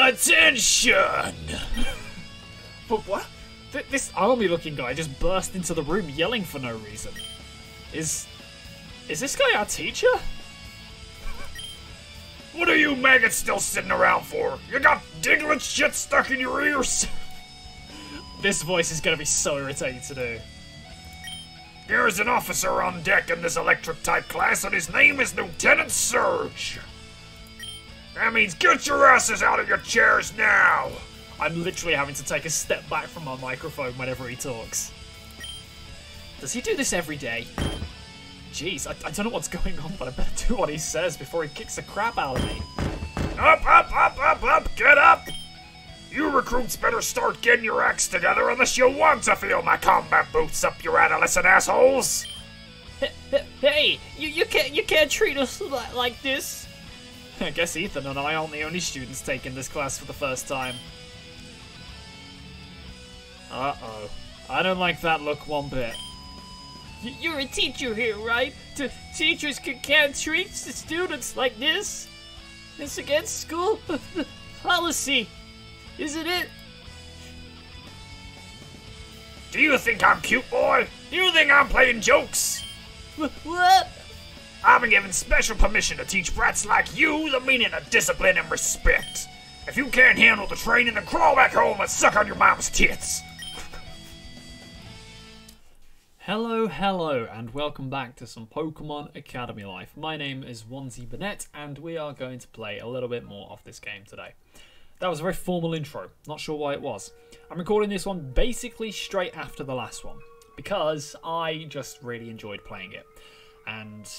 Attention! But what? This army-looking guy just burst into the room yelling for no reason. Is this guy our teacher? What are you maggots still sitting around for? You got Diglett shit stuck in your ears? This voice is gonna be so irritating to do. There's an officer on deck in this electric-type class, and his name is Lieutenant Surge. That means get your asses out of your chairs now! I'm literally having to take a step back from my microphone whenever he talks. Does he do this every day? Jeez, I don't know what's going on, but I better do what he says before he kicks the crap out of me. Up, up, up, up, up! Get up! You recruits better start getting your acts together unless you want to feel my combat boots up your adolescent assholes! Hey, you can't treat us like this. I guess Ethan and I aren't the only students taking this class for the first time. Uh-oh. I don't like that look one bit. You're a teacher here, right? Teachers can't treat the students like this. It's against school policy, isn't it? Do you think I'm cute, boy? Do you think I'm playing jokes? What? I've been given special permission to teach brats like you the meaning of discipline and respect. If you can't handle the training, then crawl back home and suck on your mom's tits. Hello, and welcome back to some Pokemon Academy Life. My name is OnesieBanette, and we are going to play a little bit more of this game today. That was a very formal intro, not sure why it was. I'm recording this one basically straight after the last one, because I just really enjoyed playing it. And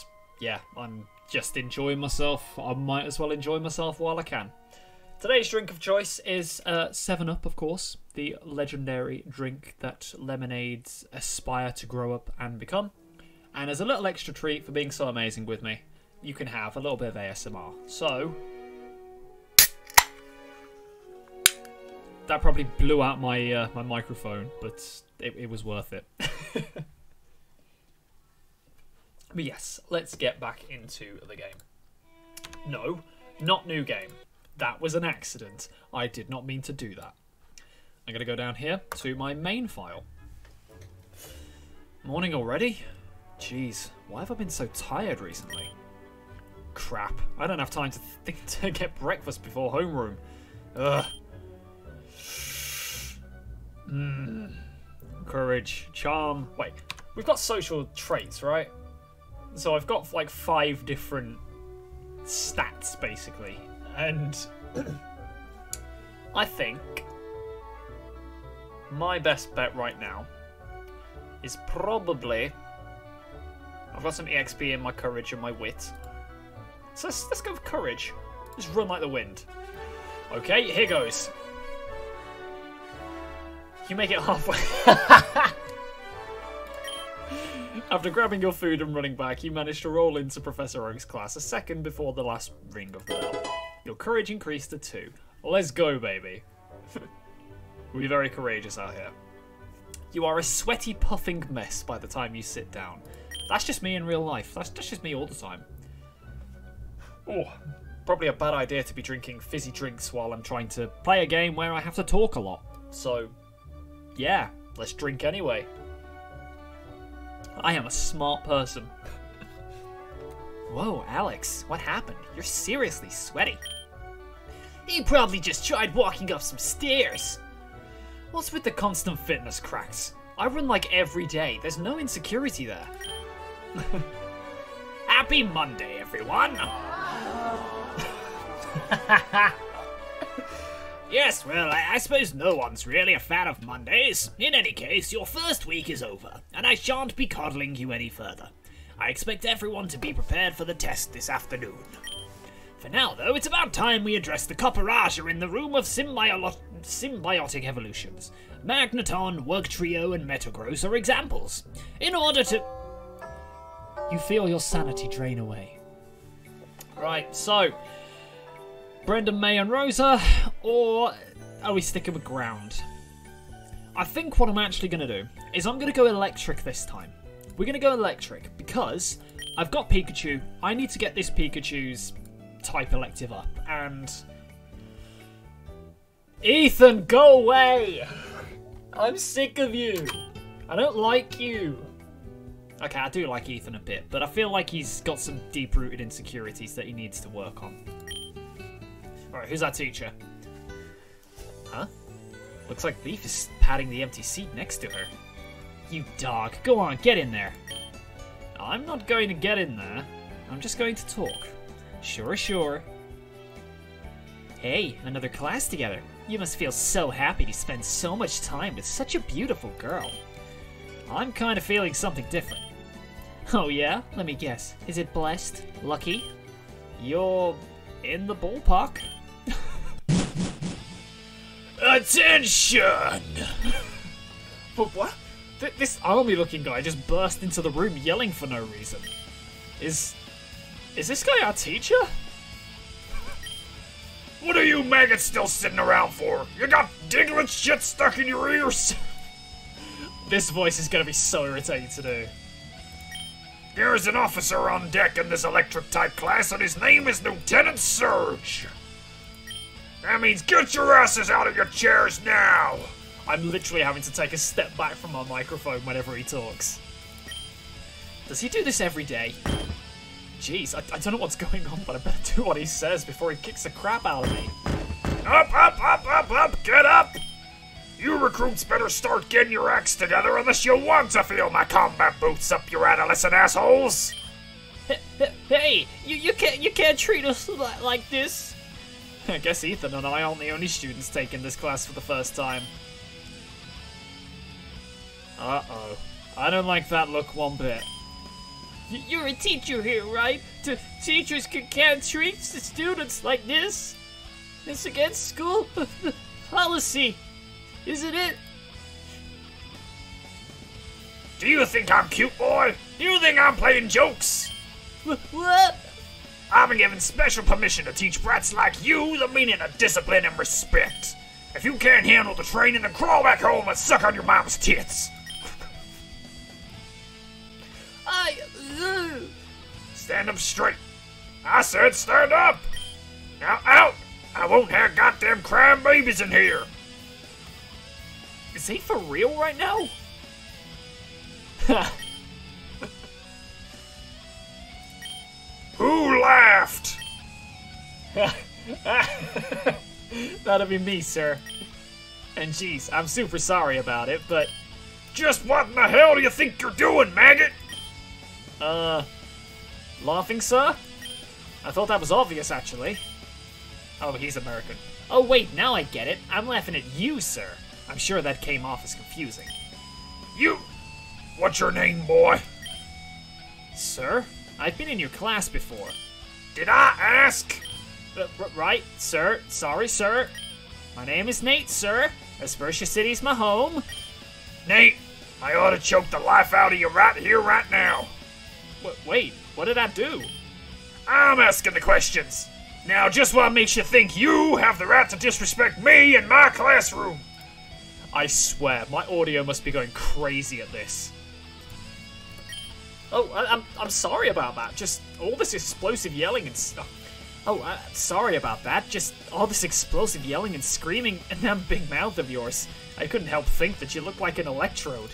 yeah, I'm just enjoying myself. I might as well enjoy myself while I can. Today's drink of choice is 7-Up, of course, the legendary drink that lemonades aspire to grow up and become. And as a little extra treat for being so amazing with me, you can have a little bit of ASMR. So, that probably blew out my my microphone, but it was worth it. But yes, let's get back into the game. No, not new game. That was an accident. I did not mean to do that. I'm going to go down here to my main file. Morning already? Jeez, why have I been so tired recently? Crap, I don't have time to think to get breakfast before homeroom. Ugh. Courage, charm. Wait, we've got social traits, right? So I've got like 5 different stats, basically. And I think my best bet right now is probably... I've got some EXP in my courage and my wit. So let's go with courage. Just run like the wind. Okay, here goes. You make it halfway. After grabbing your food and running back, you managed to roll into Professor Oak's class a second before the last ring of the bell. Your courage increased to 2. Let's go, baby. We're very courageous out here. You are a sweaty, puffing mess by the time you sit down. That's just me in real life. That's just me all the time. Oh, probably a bad idea to be drinking fizzy drinks while I'm trying to play a game where I have to talk a lot. So, yeah, let's drink anyway. I am a smart person. Whoa, Alex, what happened? You're seriously sweaty. You probably just tried walking up some stairs. What's with the constant fitness cracks? I run like every day. There's no insecurity there. Happy Monday, everyone. Yes, well, I suppose no one's really a fan of Mondays. In any case, your first week is over, and I shan't be coddling you any further. I expect everyone to be prepared for the test this afternoon. For now, though, it's about time we address the Copperaja in the room of symbiotic evolutions. Magneton, Work Trio, and Metagross are examples. In order to... You feel your sanity drain away. Right, so... Brendan, May, and Rosa, or are we sticking with ground? I think what I'm actually going to do is I'm going to go electric this time. We're going to go electric because I've got Pikachu. I need to get this Pikachu's type elective up, and Ethan, go away! I'm sick of you. I don't like you. Okay, I do like Ethan a bit, but I feel like he's got some deep-rooted insecurities that he needs to work on. Alright, who's our teacher? Huh? Looks like Leaf is patting the empty seat next to her. You dog, go on, get in there. I'm not going to get in there. I'm just going to talk. Sure, sure. Hey, another class together. You must feel so happy to spend so much time with such a beautiful girl. I'm kind of feeling something different. Oh yeah? Let me guess. Is it blessed? Lucky? You're in the ballpark? Attention! But what? This army-looking guy just burst into the room yelling for no reason. Is this guy our teacher? What are you maggots still sitting around for? You got Diglett shit stuck in your ears? This voice is gonna be so irritating to do. There's an officer on deck in this electric-type class, and his name is Lieutenant Surge. That means get your asses out of your chairs now! I'm literally having to take a step back from my microphone whenever he talks. Does he do this every day? Jeez, I don't know what's going on, but I better do what he says before he kicks the crap out of me. Up, up, up, up, up, get up! You recruits better start getting your acts together unless you want to feel my combat boots up your adolescent assholes! Hey, you can't treat us like this. I guess Ethan and I aren't the only students taking this class for the first time. Uh-oh. I don't like that look one bit. You're a teacher here, right? Teachers can't treat the students like this. It's against school policy, isn't it? Do you think I'm cute, boy? Do you think I'm playing jokes? What? I've been given special permission to teach brats like you the meaning of discipline and respect. If you can't handle the training, then crawl back home and suck on your mom's tits. Stand up straight. I said stand up. Now out. I won't have goddamn crying babies in here. Is he for real right now? Who laughed? That'd be me, sir. And geez, I'm super sorry about it, but... Just what in the hell do you think you're doing, maggot? Laughing, sir? I thought that was obvious, actually. Oh, he's American. Oh, wait, now I get it. I'm laughing at you, sir. I'm sure that came off as confusing. You... What's your name, boy? Sir? I've been in your class before. Did I ask? Right, sir. Sorry, sir. My name is Nate, sir. Aspersia City's my home. Nate, I ought to choke the life out of you right here, right now. Wait, what did I do? I'm asking the questions. Now, just what makes you think you have the right to disrespect me in my classroom? I swear, my audio must be going crazy at this. Oh, I'm sorry about that. Just all this explosive yelling and stuff. Oh, sorry about that. Just all this explosive yelling and screaming and that big mouth of yours. I couldn't help think that you looked like an electrode.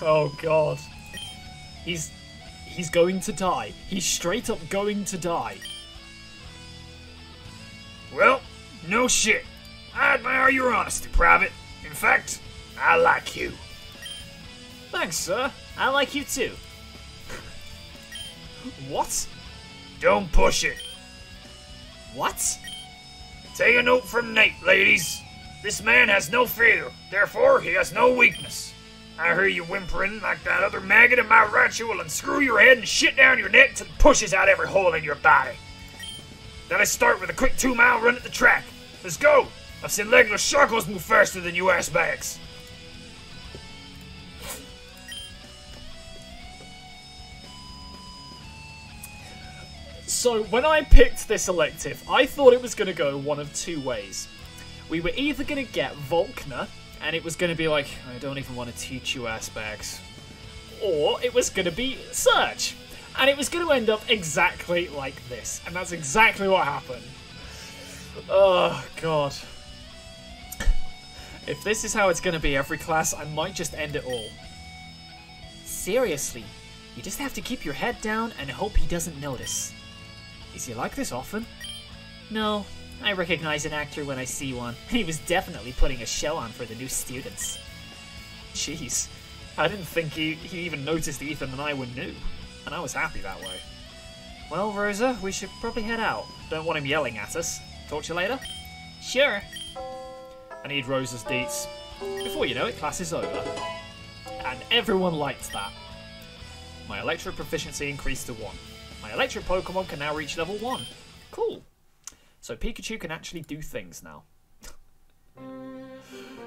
Oh god. He's going to die. He's straight up going to die. Well, no shit. I admire your honesty, Private. In fact, I like you. Thanks, sir. I like you too. What? Don't push it. What? Take a note from Nate, ladies. This man has no fear, therefore he has no weakness. I hear you whimpering like that other maggot in my rancho will unscrew your head and shit down your neck till it pushes out every hole in your body. Then I start with a quick 2-mile run at the track. Let's go. I've seen legless sharkos move faster than you ass bags. So, when I picked this elective, I thought it was going to go one of two ways. We were either going to get Volkner, and it was going to be like, I don't even want to teach you ass-bags. Or it was going to be Surge. And it was going to end up exactly like this. And that's exactly what happened. Oh, God. If this is how it's going to be every class, I might just end it all. Seriously, you just have to keep your head down and hope he doesn't notice. Is he like this often? No, I recognize an actor when I see one. He was definitely putting a show on for the new students. Jeez. I didn't think he even noticed Ethan and I were new. And I was happy that way. Well, Rosa, we should probably head out. Don't want him yelling at us. Talk to you later? Sure. I need Rosa's deets. Before you know it, class is over. And everyone liked that. My electric proficiency increased to 1. My electric Pokemon can now reach level 1. Cool. So Pikachu can actually do things now.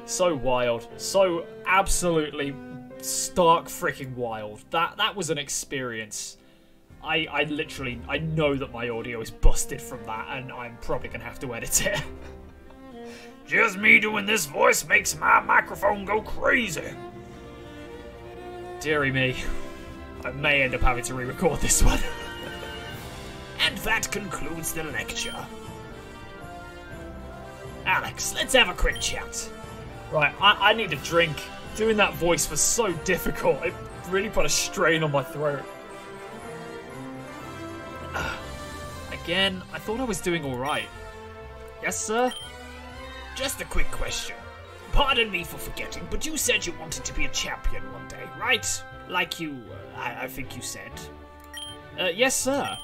So wild. So absolutely stark freaking wild. That was an experience. I literally, I know that my audio is busted from that, and I'm probably going to have to edit it. Just me doing this voice makes my microphone go crazy. Deary me. I may end up having to re-record this one. And that concludes the lecture. Alex, let's have a quick chat. Right, I need a drink. Doing that voice was so difficult. It really put a strain on my throat. Again, I thought I was doing alright. Yes, sir? Just a quick question. Pardon me for forgetting, but you said you wanted to be a champion one day, right? Like you, I think you said. Yes, sir.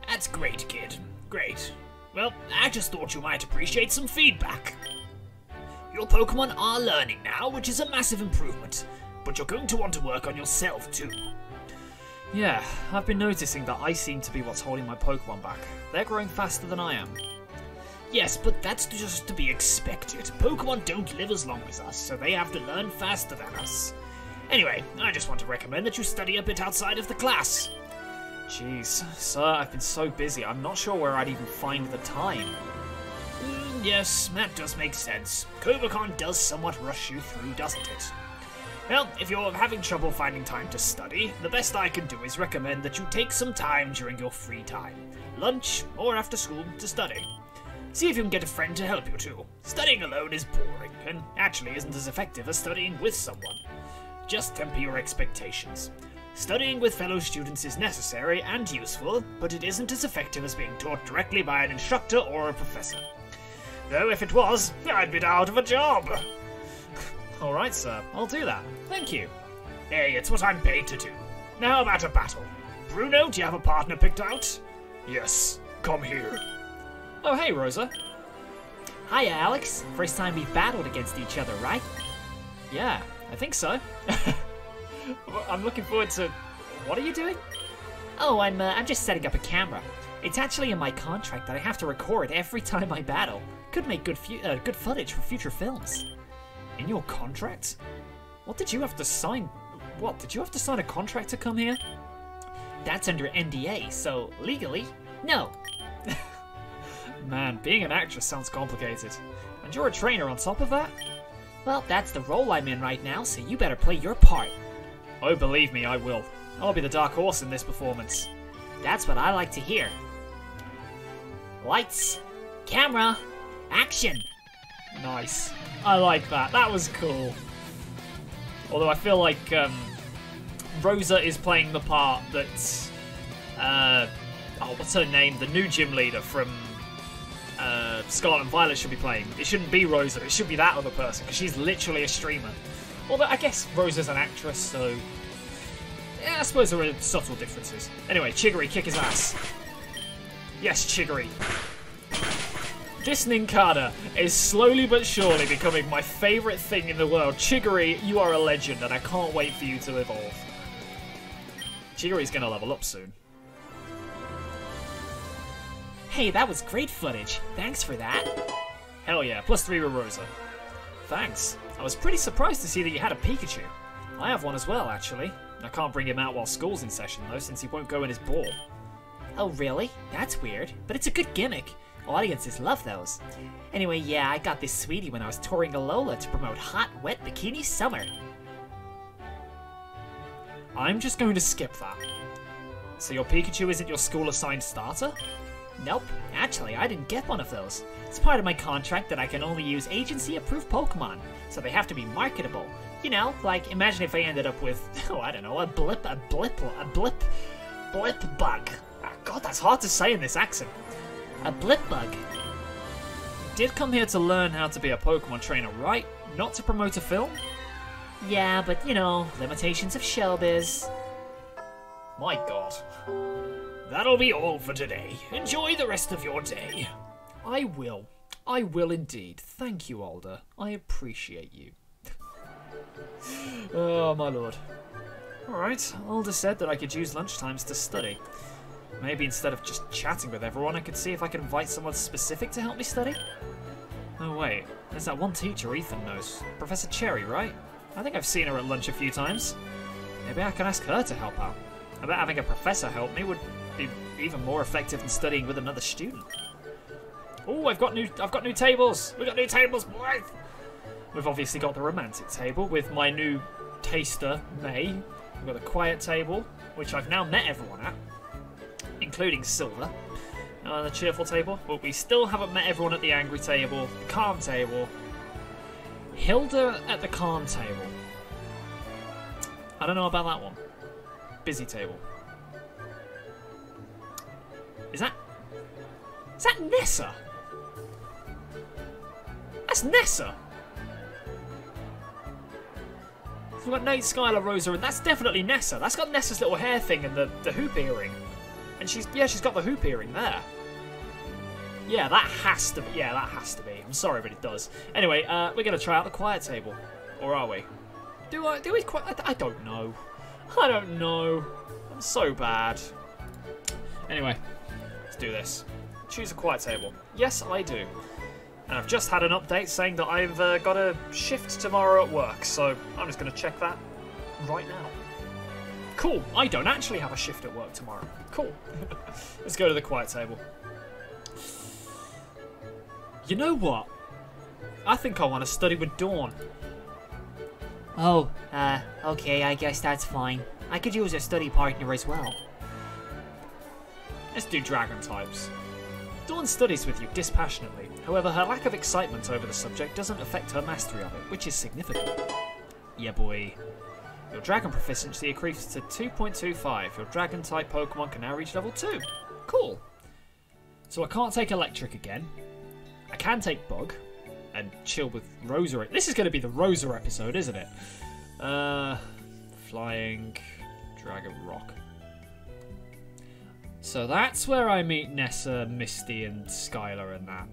That's great, kid. Great. Well, I just thought you might appreciate some feedback. Your Pokemon are learning now, which is a massive improvement, but you're going to want to work on yourself too. Yeah, I've been noticing that I seem to be what's holding my Pokemon back. They're growing faster than I am. Yes, but that's just to be expected. Pokemon don't live as long as us, so they have to learn faster than us. Anyway, I just want to recommend that you study a bit outside of the class. Jeez, sir, I've been so busy, I'm not sure where I'd even find the time. Yes, that does make sense. Cobacon does somewhat rush you through, doesn't it? Well, if you're having trouble finding time to study, the best I can do is recommend that you take some time during your free time, lunch or after school, to study. See if you can get a friend to help you too. Studying alone is boring, and actually isn't as effective as studying with someone. Just temper your expectations. Studying with fellow students is necessary and useful, but it isn't as effective as being taught directly by an instructor or a professor. Though if it was, I'd be out of a job. Alright, sir, I'll do that. Thank you. Hey, it's what I'm paid to do. Now how about a battle? Bruno, do you have a partner picked out? Yes, come here. Oh, hey, Rosa. Hiya, Alex. First time we've battled against each other, right? Yeah, I think so. I'm looking forward to... What are you doing? Oh, I'm just setting up a camera. It's actually in my contract that I have to record every time I battle. Could make good footage for future films. In your contract? What did you have to sign? What, did you have to sign a contract to come here? That's under NDA, so legally, no. Man, being an actress sounds complicated. And you're a trainer on top of that? Well, that's the role I'm in right now, so you better play your part. Oh, believe me, I will. I'll be the dark horse in this performance. That's what I like to hear. Lights, camera, action. Nice. I like that. That was cool. Although I feel like Rosa is playing the part that... oh, what's her name? The new gym leader from Scarlet and Violet should be playing. It shouldn't be Rosa. It should be that other person, because she's literally a streamer. Although I guess Rosa's an actress, so... yeah, I suppose there are subtle differences. Anyway, Chiggery, kick his ass. Yes, Chiggery. This Nincada is slowly but surely becoming my favourite thing in the world. Chiggery, you are a legend, and I can't wait for you to evolve. Chiggery's gonna level up soon. Hey, that was great footage. Thanks for that. Hell yeah, +3 with Rosa. Thanks. I was pretty surprised to see that you had a Pikachu. I have one as well, actually. I can't bring him out while school's in session, though, since he won't go in his ball. Oh, really? That's weird, but it's a good gimmick. Audiences love those. Anyway, yeah, I got this sweetie when I was touring Alola to promote Hot Wet Bikini Summer. I'm just going to skip that. So your Pikachu isn't your school-assigned starter? Nope, actually, I didn't get one of those. It's part of my contract that I can only use agency-approved Pokemon, so they have to be marketable. You know, like, imagine if I ended up with, oh, I don't know, a blip bug. Oh, God, that's hard to say in this accent. A blip bug. Did come here to learn how to be a Pokemon trainer, right? Not to promote a film? Yeah, but, you know, limitations of showbiz. My God. That'll be all for today. Enjoy the rest of your day. I will. I will indeed. Thank you, Alder. I appreciate you. Oh, my lord. Alright, Alder said that I could use lunchtimes to study. Maybe instead of just chatting with everyone, I could see if I could invite someone specific to help me study? Oh wait, there's that one teacher Ethan knows. Professor Cherry, right? I think I've seen her at lunch a few times. Maybe I can ask her to help out. I bet having a professor help me would be even more effective than studying with another student. Oh, I've got new tables! We've got new tables, boys! We've obviously got the romantic table with my new taster, May. We've got the quiet table, which I've now met everyone at, including Silver. The cheerful table, but we still haven't met everyone at the angry table, the calm table. Hilda at the calm table. I don't know about that one. Busy table. Is that Nessa? That's Nessa! We've got Nate, Skylar, Rosa, and that's definitely Nessa. That's got Nessa's little hair thing and the hoop earring. And she's got the hoop earring there. Yeah, that has to be. I'm sorry, but it does. Anyway, we're gonna try out the quiet table. Or are we? Do we quite? I don't know. I don't know. I'm so bad. Anyway, let's do this. Choose a quiet table. Yes, I do. And I've just had an update saying that I've got a shift tomorrow at work, so I'm just going to check that right now. Cool, I don't actually have a shift at work tomorrow. Cool. Let's go to the quiet table. You know what? I think I want to study with Dawn. Oh, okay, I guess that's fine. I could use a study partner as well. Let's do dragon types. Dawn studies with you dispassionately. However, her lack of excitement over the subject doesn't affect her mastery of it, which is significant. Yeah, boy. Your dragon proficiency increases to 2.25. Your dragon type Pokemon can now reach level 2. Cool. So I can't take electric again. I can take bug and chill with Rosa. This is going to be the Rosa episode, isn't it? Flying Dragon Rock. So that's where I meet Nessa, Misty, and Skylar and that.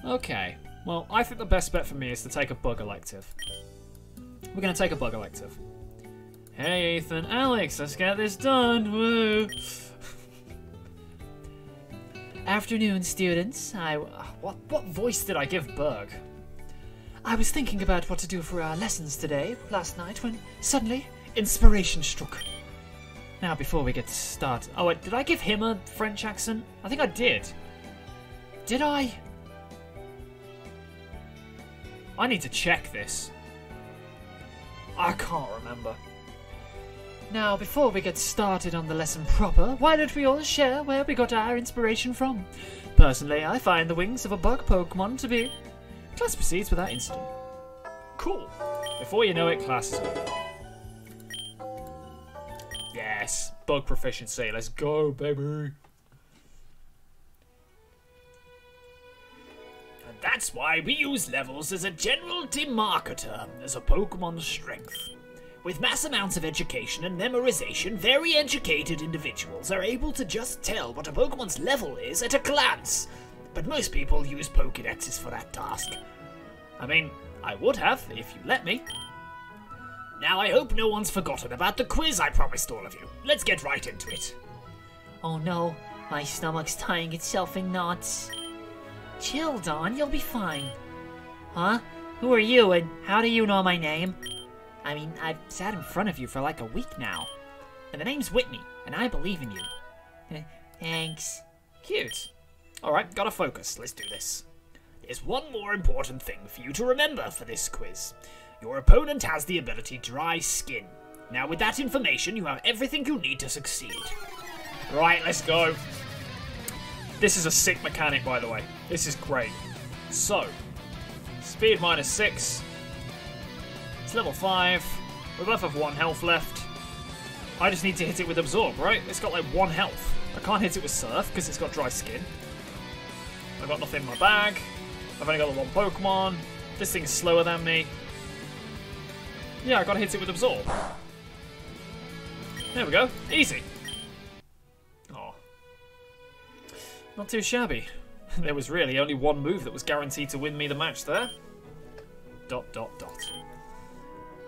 Okay, well, I think the best bet for me is to take a bug elective. We're going to take a bug elective. Hey, Ethan, Alex, let's get this done, woo! Afternoon, students. What voice did I give Berg? I was thinking about what to do for our lessons today, last night, when suddenly inspiration struck. Now, before we get to start... Oh, wait, did I give him a French accent? I think I did. Did I? I need to check this. I can't remember. Now, before we get started on the lesson proper, why don't we all share where we got our inspiration from? Personally, I find the wings of a bug Pokemon to be... Class proceeds without incident. Cool. Before you know it, class is over. Yes, bug proficiency. Let's go, baby. And that's why we use levels as a general demarcator as a Pokemon's strength. With mass amounts of education and memorization, very educated individuals are able to just tell what a Pokemon's level is at a glance. But most people use Pokédexes for that task. I mean, I would have, if you let me. Now I hope no one's forgotten about the quiz I promised all of you. Let's get right into it. Oh no, my stomach's tying itself in knots. Chill, Dawn, you'll be fine. Huh? Who are you, and how do you know my name? I mean, I've sat in front of you for like a week now. And the name's Whitney, and I believe in you. Thanks. Cute. Alright, gotta focus. Let's do this. There's one more important thing for you to remember for this quiz. Your opponent has the ability Dry Skin. Now with that information, you have everything you need to succeed. Right, let's go. This is a sick mechanic, by the way. This is great. So, speed -6. It's level 5. We both have 1 health left. I just need to hit it with Absorb, right? It's got like 1 health. I can't hit it with Surf because it's got dry skin. I've got nothing in my bag. I've only got the 1 Pokemon. This thing's slower than me. Yeah, I gotta hit it with Absorb. There we go. Easy. Oh. Not too shabby. There was really only 1 move that was guaranteed to win me the match there. ...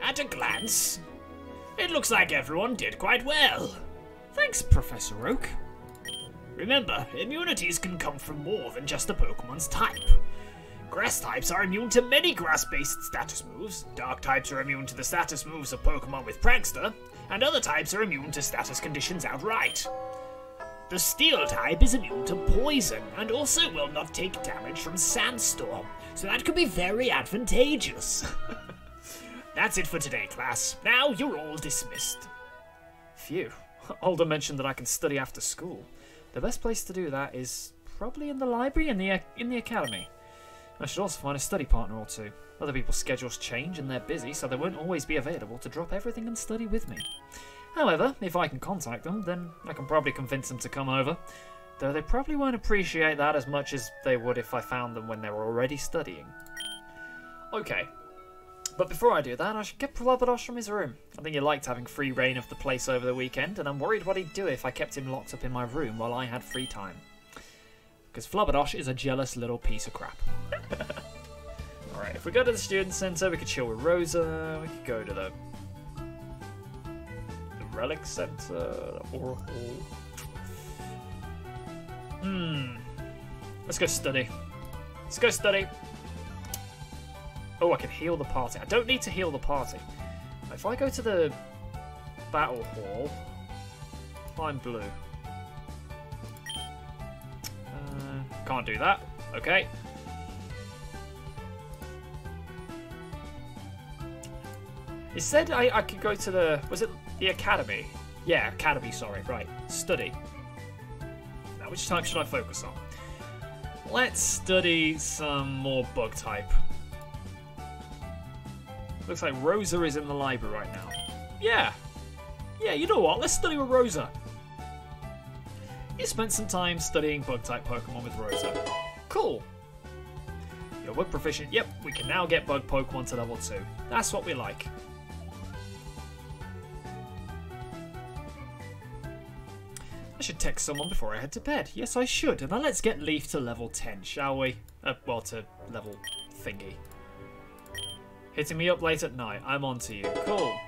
At a glance, it looks like everyone did quite well. Thanks, Professor Oak. Remember, immunities can come from more than just a Pokemon's type. Grass types are immune to many grass-based status moves, dark types are immune to the status moves of Pokemon with Prankster, and other types are immune to status conditions outright. The Steel type is immune to poison, and also will not take damage from Sandstorm, so that could be very advantageous. That's it for today, class. Now you're all dismissed. Phew. Alder mentioned that I can study after school. The best place to do that is probably in the library in the academy. I should also find a study partner or 2. Other people's schedules change and they're busy, so they won't always be available to drop everything and study with me. However, if I can contact them, then I can probably convince them to come over. Though they probably won't appreciate that as much as they would if I found them when they were already studying. Okay. But before I do that, I should get Flubberdosh from his room. I think he liked having free reign of the place over the weekend, and I'm worried what he'd do if I kept him locked up in my room while I had free time. Because Flubberdosh is a jealous little piece of crap. Alright, if we go to the student centre, we could chill with Rosa, we could go to the relic centre, the Oracle. Let's go study. Let's go study. Oh, I can heal the party. I don't need to heal the party. If I go to the battle hall, find blue. Can't do that. Okay. It said I could go to the... Was it the academy? Yeah, academy, sorry. Right. Study. Now, which type should I focus on? Let's study some more bug type. Looks like Rosa is in the library right now. Yeah. Yeah, you know what? Let's study with Rosa. You spent some time studying bug-type Pokemon with Rosa. Cool. You're bug proficient. Yep, we can now get bug Pokemon to level 2. That's what we like. I should text someone before I head to bed. Yes, I should. And now let's get Leaf to level 10, shall we? Well, to level thingy. Hitting me up late at night. I'm on to you. Cool.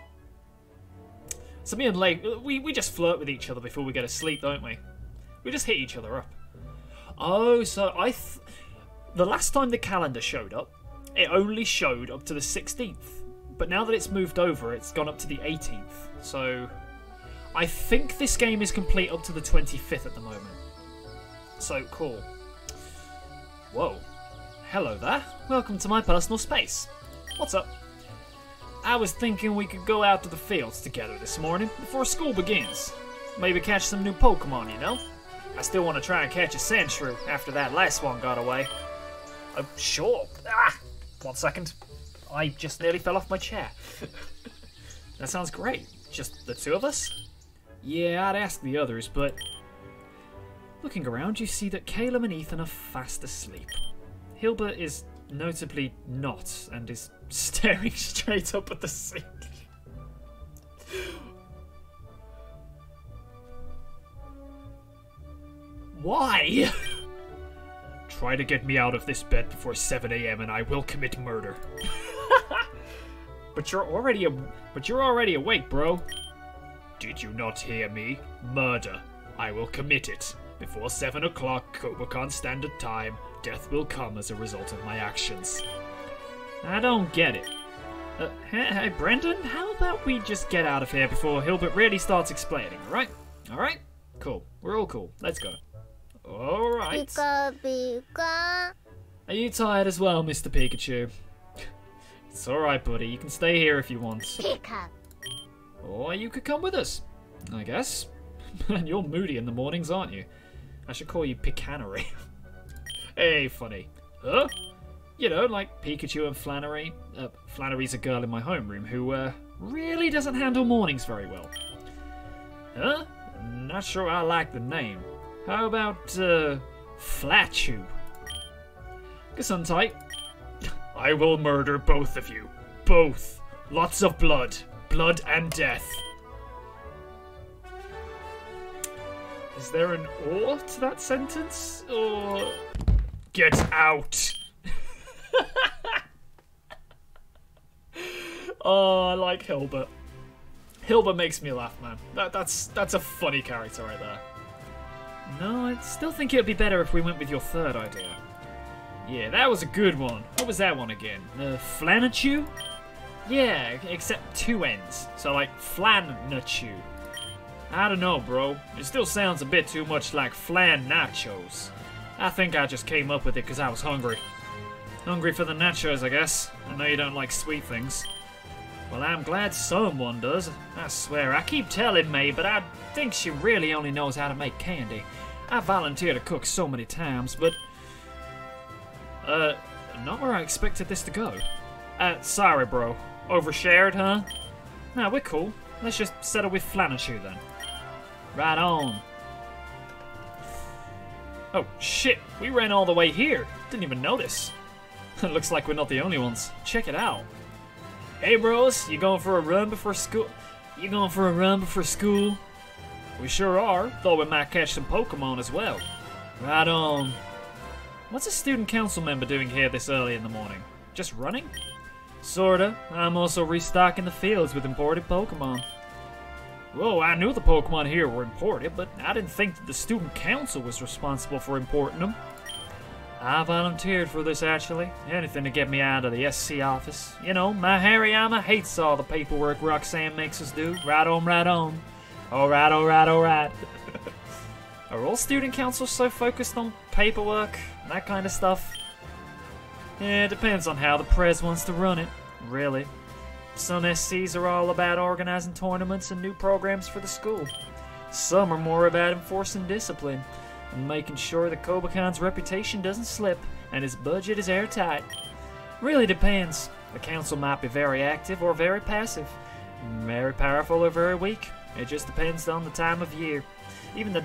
So me and Leif, we just flirt with each other before we go to sleep, don't we? We just hit each other up. Oh, so the last time the calendar showed up, it only showed up to the 16th. But now that it's moved over, it's gone up to the 18th. So I think this game is complete up to the 25th at the moment. So cool. Whoa. Hello there. Welcome to my personal space. What's up? I was thinking we could go out to the fields together this morning before school begins. Maybe catch some new Pokemon, you know? I still want to try and catch a Sandshrew after that last one got away. Sure. Ah, 1 second. I just nearly fell off my chair. That sounds great. Just the 2 of us? Yeah, I'd ask the others, but... Looking around, you see that Caleb and Ethan are fast asleep. Hilbert is notably not, and is staring straight up at the ceiling. Why? Try to get me out of this bed before 7 AM and I will commit murder. But you're already awake, bro. Did you not hear me? Murder. I will commit it. Before 7 o'clock, Cobacon Standard Time, death will come as a result of my actions. I don't get it. Hey, Brendan, how about we just get out of here before Hilbert really starts explaining, alright? Alright? Cool. We're all cool. Let's go. Alright. Pika, pika. Are you tired as well, Mr. Pikachu? It's alright, buddy. You can stay here if you want. Pika. Or you could come with us, I guess. Man, you're moody in the mornings, aren't you? I should call you Picanery. Hey, funny. Huh? You know, like Pikachu and Flannery. Flannery's a girl in my homeroom who, really doesn't handle mornings very well. Huh? Not sure I like the name. How about, Flatchew? Gesundheit. I will murder both of you. Both. Lots of blood. Blood and death. Is there an or to that sentence? Or... Get out! Oh, I like Hilbert. Hilbert makes me laugh, man. That's a funny character right there. No, I still think it would be better if we went with your third idea. Yeah, that was a good one. What was that one again? Flanachew? Yeah, except 2 N's. So like Flanachew. I don't know, bro. It still sounds a bit too much like flan nachos. I think I just came up with it because I was hungry. Hungry for the nachos, I guess. I know you don't like sweet things. Well, I'm glad someone does. I swear, I keep telling May, but I think she really only knows how to make candy. I volunteer to cook so many times, but... not where I expected this to go. Sorry, bro. Overshared, huh? Nah, we're cool. Let's just settle with Flanachew, then. Right on. Oh, shit. We ran all the way here. Didn't even notice. Looks like we're not the only ones. Check it out. Hey, bros. You going for a run before school? You going for a run before school? We sure are. Thought we might catch some Pokemon as well. Right on. What's a student council member doing here this early in the morning? Just running? Sorta. I'm also restocking the fields with imported Pokemon. Whoa, I knew the Pokemon here were imported, but I didn't think that the student council was responsible for importing them. I volunteered for this, actually. Anything to get me out of the SC office. You know, my Hariyama hates all the paperwork Roxanne makes us do. Right on, right on. Alright, alright, alright. Are all student councils so focused on paperwork, that kind of stuff? Yeah, it depends on how the prez wants to run it, really. Some SCs are all about organizing tournaments and new programs for the school. Some are more about enforcing discipline and making sure the Kobakon's reputation doesn't slip and his budget is airtight. Really depends. The council might be very active or very passive, very powerful or very weak. It just depends on the time of year. Even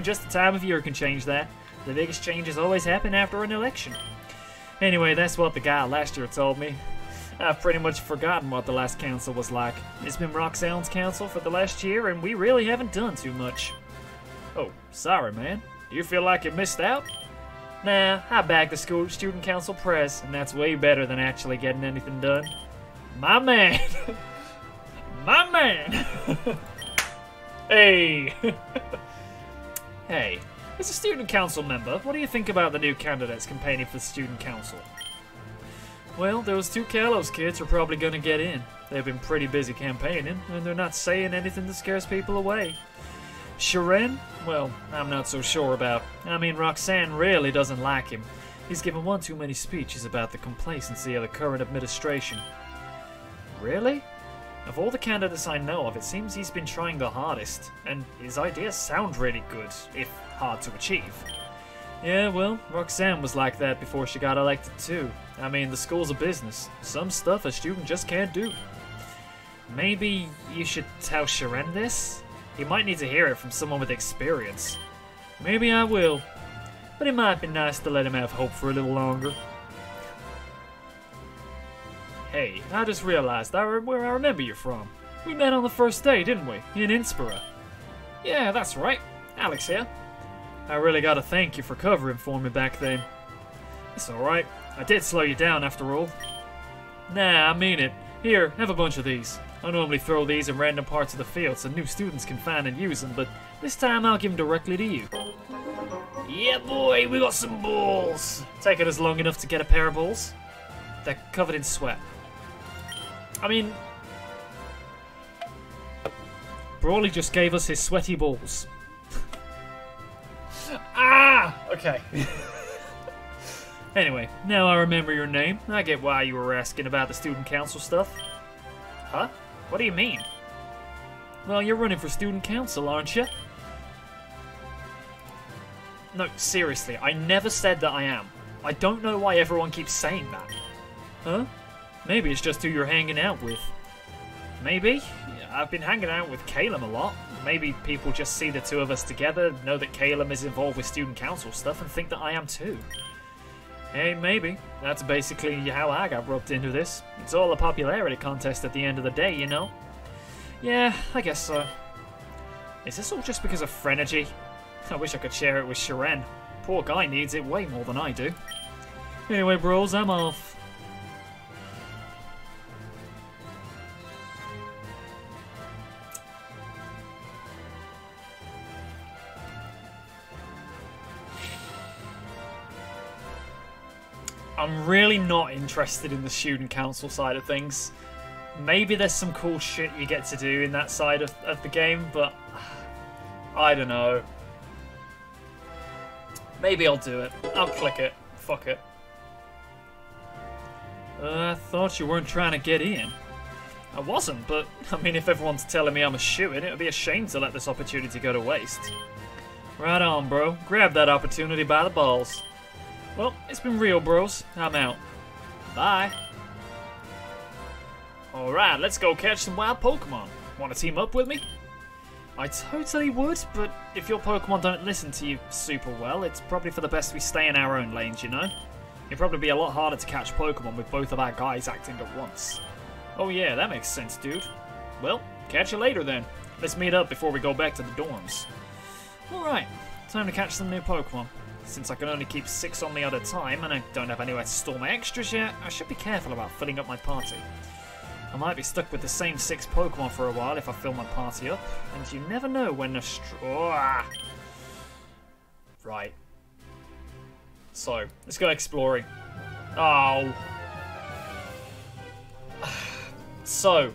just the time of year can change that. The biggest changes always happen after an election. Anyway, that's what the guy last year told me. I've pretty much forgotten what the last council was like. It's been Roxanne's council for the last year, and we really haven't done too much. Oh, sorry, man. Do you feel like you missed out? Nah, I bagged the school student council press, and that's way better than actually getting anything done. My man! My man! Hey! Hey, as a student council member, what do you think about the new candidates campaigning for the student council? Well, those 2 Kalos kids are probably gonna get in. They've been pretty busy campaigning, and they're not saying anything that scares people away. Sharon? Well, I'm not so sure about. I mean, Roxanne really doesn't like him. He's given one too many speeches about the complacency of the current administration. Really? Of all the candidates I know of, it seems he's been trying the hardest, and his ideas sound really good, if hard to achieve. Yeah, well, Roxanne was like that before she got elected too. I mean, the school's a business. Some stuff a student just can't do. Maybe you should tell Sharon this? He might need to hear it from someone with experience. Maybe I will. But it might be nice to let him have hope for a little longer. Hey, I just realized where I remember you from. We met on the first day, didn't we? In Inspira. Yeah, that's right. Alex here. I really gotta thank you for covering for me back then. It's alright. I did slow you down after all. Nah, I mean it. Here, have a bunch of these. I normally throw these in random parts of the field so new students can find and use them, but this time I'll give them directly to you. Yeah, boy, we got some balls. Taking us long enough to get a pair of balls? They're covered in sweat. I mean... Brawley just gave us his sweaty balls. Ah! Okay. Anyway, now I remember your name. I get why you were asking about the student council stuff. Huh? What do you mean? Well, you're running for student council, aren't you? No, seriously, I never said that I am. I don't know why everyone keeps saying that. Huh? Maybe it's just who you're hanging out with. Maybe? Yeah, I've been hanging out with Calum a lot. Maybe people just see the two of us together, know that Calum is involved with student council stuff, and think that I am too. Hey, maybe. That's basically how I got roped into this. It's all a popularity contest at the end of the day, you know? Yeah, I guess so. Is this all just because of Phrenergy? I wish I could share it with Shiren. Poor guy needs it way more than I do. Anyway, bros, I'm off. I'm really not interested in the student council side of things. Maybe there's some cool shit you get to do in that side of the game, but I don't know. Maybe I'll do it. I'll click it. Fuck it. I thought you weren't trying to get in. I wasn't, but I mean, if everyone's telling me I'm a shoo-in, it would be a shame to let this opportunity go to waste. Right on, bro. Grab that opportunity by the balls. Well, it's been real, bros. I'm out. Bye. Alright, let's go catch some wild Pokemon. Want to team up with me? I totally would, but if your Pokemon don't listen to you super well, it's probably for the best we stay in our own lanes, you know? It'd probably be a lot harder to catch Pokemon with both of our guys acting at once. Oh yeah, that makes sense, dude. Well, catch you later then. Let's meet up before we go back to the dorms. Alright, time to catch some new Pokemon. Since I can only keep 6 on me at a time, and I don't have anywhere to store my extras yet, I should be careful about filling up my party. I might be stuck with the same 6 Pokemon for a while if I fill my party up, and you never know when Right. So, let's go exploring. Oh. So,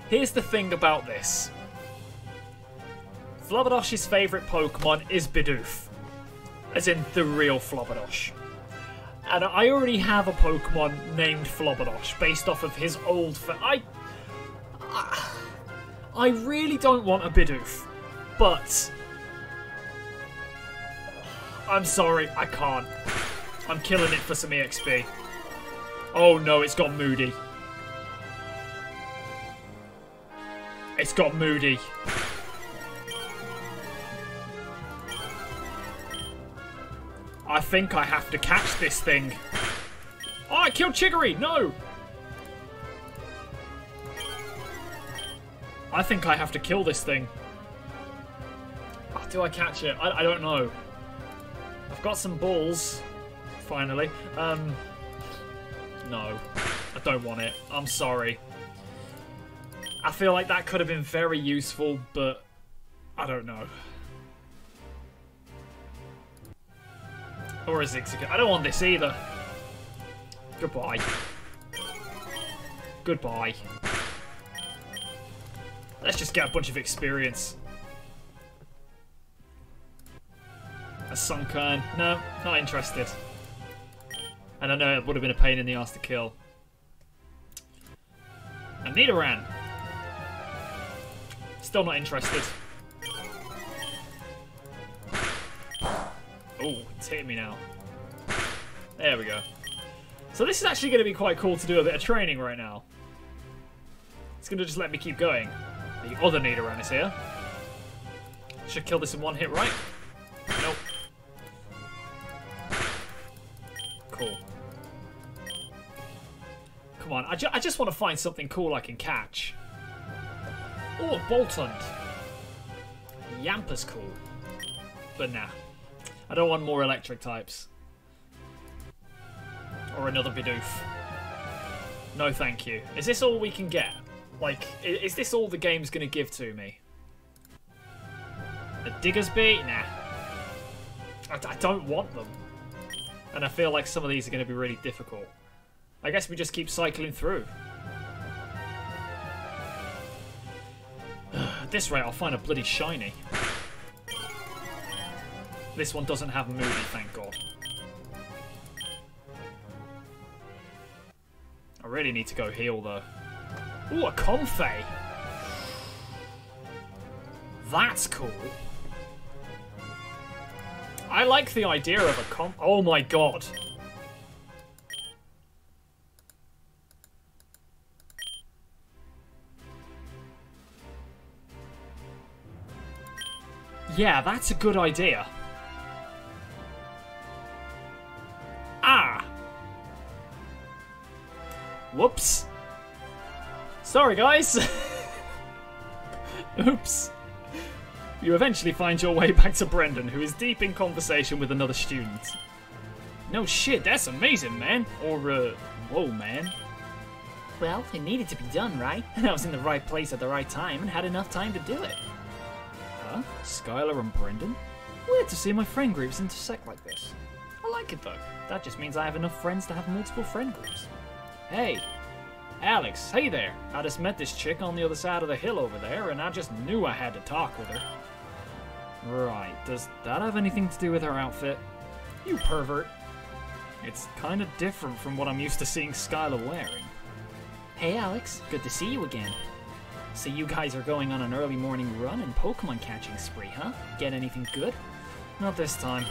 here's the thing about this. Flabberdosh's favourite Pokemon is Bidoof. As in, the real Flabberdosh. And I already have a Pokemon named Flabberdosh, based off of his old... I really don't want a Bidoof, but... I'm sorry, I can't. I'm killing it for some EXP. Oh no, it's got Moody. It's got Moody. I think I have to catch this thing. Oh, I killed Chiggery! No! I think I have to kill this thing. Oh, do I catch it? I don't know. I've got some balls. Finally. No. I don't want it. I'm sorry. I feel like that could have been very useful, but I don't know. Or a Zigzagoon. I don't want this either. Goodbye. Goodbye. Let's just get a bunch of experience. A Sunkern. No, not interested. And I know it would have been a pain in the ass to kill. A Nidoran. Still not interested. Oh, it's hitting me now. There we go. So this is actually going to be quite cool to do a bit of training right now. It's going to just let me keep going. The other Nidoran is here. Should kill this in one hit, right? Nope. Cool. Come on, I just want to find something cool I can catch. Oh, Boltund. Yampa's cool. But nah. I don't want more electric types. Or another Bidoof. No thank you. Is this all we can get? Like, is this all the game's going to give to me? A Diggersby? Nah. I don't want them. And I feel like some of these are going to be really difficult. I guess we just keep cycling through. At this rate, I'll find a bloody shiny. This one doesn't have Moody, thank God. I really need to go heal, though. Ooh, a Comfey! That's cool. I like the idea of a oh my god. Yeah, that's a good idea. Ah! Whoops. Sorry, guys. Oops. You eventually find your way back to Brendan, who is deep in conversation with another student. No shit, that's amazing, man. Or, whoa, man. Well, it needed to be done, right? And I was in the right place at the right time and had enough time to do it. Huh? Skylar and Brendan? Weird to see my friend groups intersect like this. I like it, though. That just means I have enough friends to have multiple friend groups. Hey, Alex, hey there. I just met this chick on the other side of the hill over there, and I just knew I had to talk with her. Right, does that have anything to do with her outfit? You pervert. It's kind of different from what I'm used to seeing Skylar wearing. Hey Alex, good to see you again. So you guys are going on an early morning run and Pokemon catching spree, huh? Get anything good? Not this time.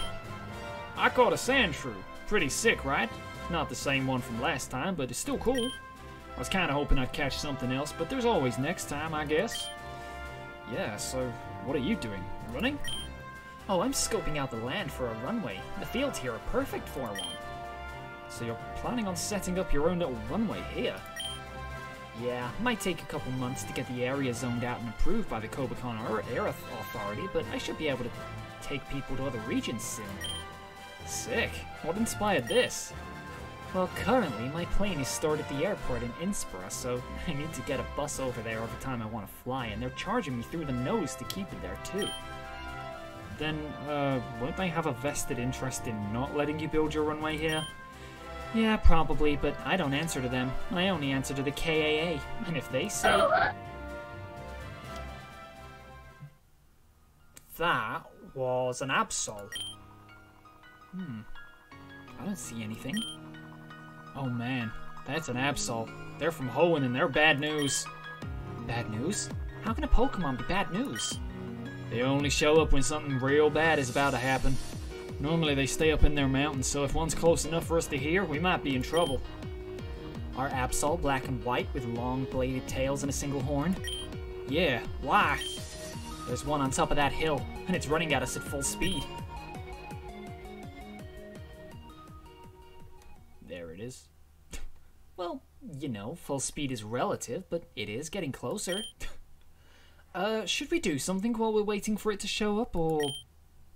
I caught a Sandshrew. Pretty sick, right? Not the same one from last time, but it's still cool. I was kind of hoping I'd catch something else, but there's always next time, I guess. Yeah, so what are you doing? Running? Oh, I'm scoping out the land for a runway. The fields here are perfect for one. So you're planning on setting up your own little runway here? Yeah, might take a couple months to get the area zoned out and approved by the Kobakon Air Authority, but I should be able to take people to other regions soon. Sick. What inspired this? Well, currently my plane is stored at the airport in Innsbruck, so I need to get a bus over there every time I want to fly, and they're charging me through the nose to keep it there too. Then, won't they have a vested interest in not letting you build your runway here? Yeah, probably, but I don't answer to them. I only answer to the KAA, and if they say... That was an Absol. I don't see anything. Oh man, that's an Absol. They're from Hoenn and they're bad news. Bad news? How can a Pokemon be bad news? They only show up when something real bad is about to happen. Normally they stay up in their mountains, so if one's close enough for us to hear, we might be in trouble. Are Absol black and white with long bladed tails and a single horn? Yeah, why? There's one on top of that hill, and it's running at us at full speed. There it is. Well, you know, full speed is relative, but it is getting closer. Should we do something while we're waiting for it to show up, or...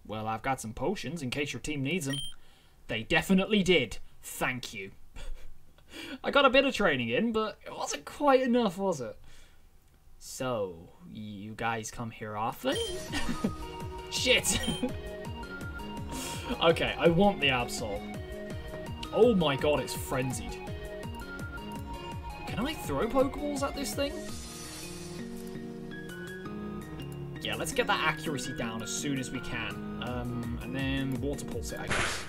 Well, I've got some potions in case your team needs them. They definitely did. Thank you. I got a bit of training in, but it wasn't quite enough, was it? So, you guys come here often? Shit! Okay, I want the Absol. Oh my god, it's frenzied. Can I throw Pokeballs at this thing? Yeah, let's get that accuracy down as soon as we can. And then Water Pulse it, I guess.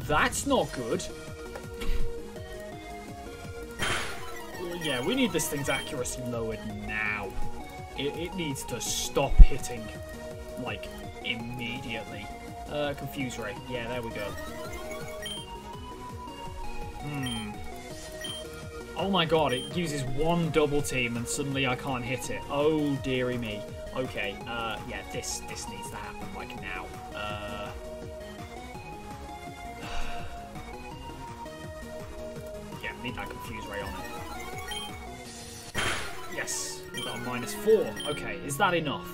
That's not good. Yeah, we need this thing's accuracy lowered now. It needs to stop hitting, like, immediately. Confuse Ray. Yeah, there we go. Oh my god, it uses one double team and suddenly I can't hit it. Oh dearie me. Okay, yeah, this needs to happen, like, now. Yeah, need that Confuse Ray on it. Yes, we got a -4. Okay, is that enough?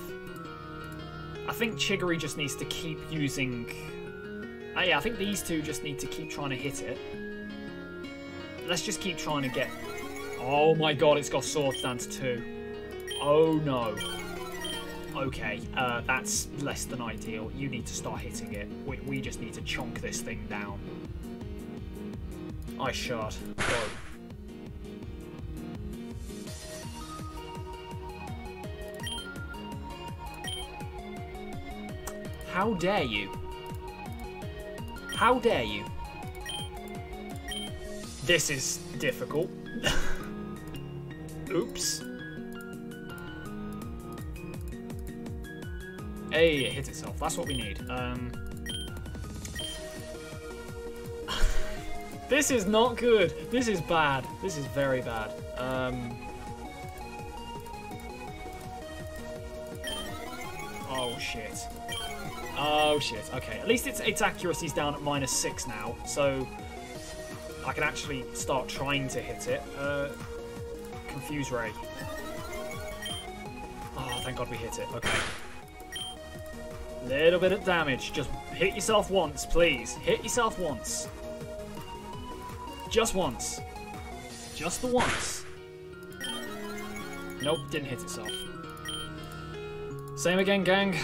I think Chiggery just needs to keep using... yeah, I think these two just need to keep trying to hit it. Let's just keep trying to get... Oh my god, it's got Sword Dance too. Oh no. Okay, that's less than ideal. You need to start hitting it. We just need to chonk this thing down. I shot. Go. How dare you? How dare you? This is difficult. Oops. Hey, it hit itself. That's what we need. This is not good. This is bad. This is very bad. Oh shit. Oh shit. Okay, at least its accuracy's down at -6 now, so I can actually start trying to hit it. Confuse ray. Oh, thank God we hit it. Okay. Little bit of damage. Just hit yourself once, please. Hit yourself once. Just once. Just the once. Nope, didn't hit itself. Same again, gang.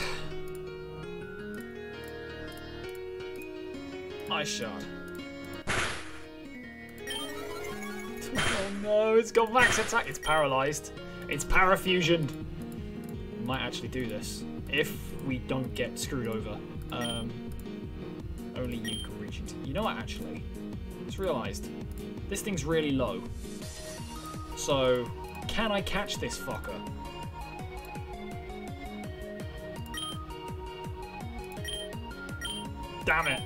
Ice shard. Oh no, it's got max attack. It's paralyzed. It's parafusioned. We might actually do this if we don't get screwed over. Only you can reach it. You know what, actually? Just realized. This thing's really low. So, can I catch this fucker? Damn it.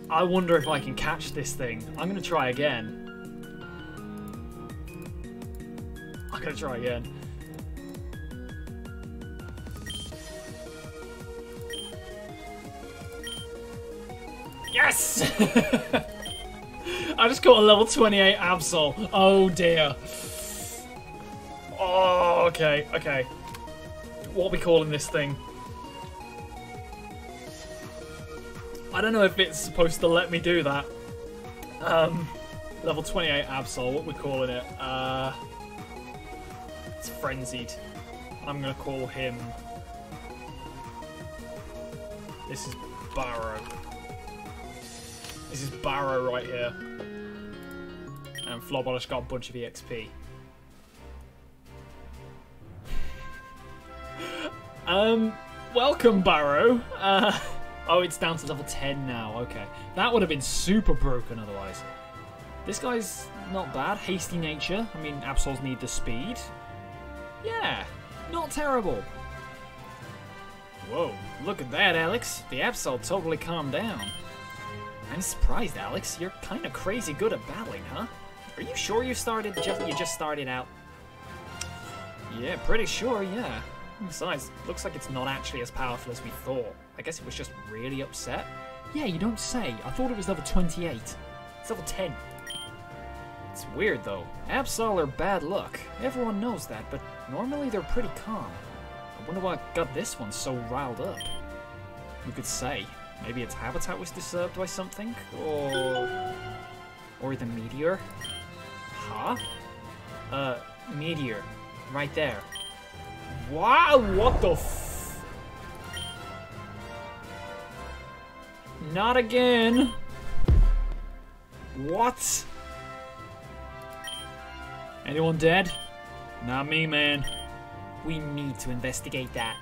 I wonder if I can catch this thing. I'm gonna try again. I'm gonna try again. Yes! I just got a level 28 Absol. Oh dear. Oh, okay, okay. What are we calling this thing? I don't know if it's supposed to let me do that. Level 28 Absol, what are we calling it? It's Frenzied. I'm gonna call him... This is Barrow. This is Barrow right here. And Flobber's got a bunch of EXP. Welcome, Barrow. Oh, it's down to level 10 now. Okay. That would have been super broken otherwise. This guy's not bad. Hasty nature. I mean, Absols need the speed. Yeah, not terrible. Whoa, look at that, Alex. The Absol totally calmed down. I'm surprised, Alex. You're kind of crazy good at battling, huh? Are you sure you just started out? Yeah, pretty sure, yeah. Besides, looks like it's not actually as powerful as we thought. I guess it was just really upset. Yeah, you don't say. I thought it was level 28. It's level 10. It's weird, though. Absol are bad luck. Everyone knows that, but normally they're pretty calm. I wonder what got this one so riled up. Who could say? Maybe its habitat was disturbed by something? Or the meteor? Huh? Meteor. Right there. Wow, what the f... Not again! What? Anyone dead? Not me, man. We need to investigate that.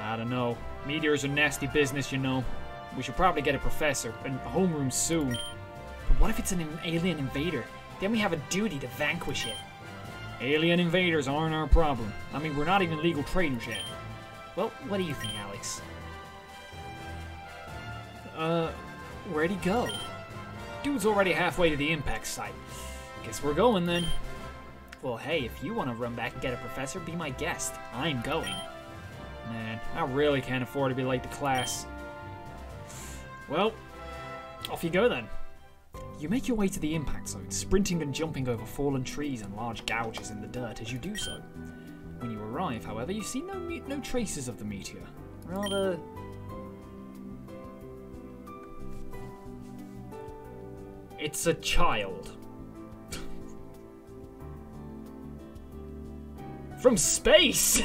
I don't know. Meteors are nasty business, you know. We should probably get a professor and a homeroom soon. But what if it's an alien invader? Then we have a duty to vanquish it. Alien invaders aren't our problem. I mean, we're not even legal traders yet. Well, what do you think, Alex? Where'd he go? Dude's already halfway to the impact site. Guess we're going then. Well, hey, if you want to run back and get a professor, be my guest. I'm going. Man, I really can't afford to be late to class. Well, off you go then. You make your way to the impact zone, sprinting and jumping over fallen trees and large gouges in the dirt as you do so. When you arrive, however, you see no traces of the meteor. Rather... It's a child. From space!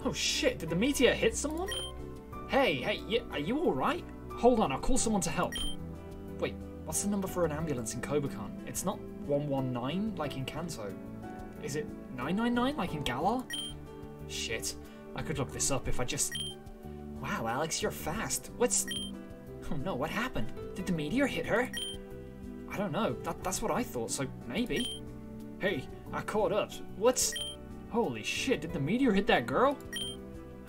Oh shit, did the meteor hit someone? Hey, are you alright? Hold on, I'll call someone to help. Wait, what's the number for an ambulance in Kobakan? It's not 119 like in Kanto. Is it 999 like in Galar? Shit, I could look this up if I just... Wow, Alex, you're fast. What's... Oh no, what happened? Did the meteor hit her? I don't know, that's what I thought, so maybe. Hey, I caught up. What's... Holy shit, did the meteor hit that girl?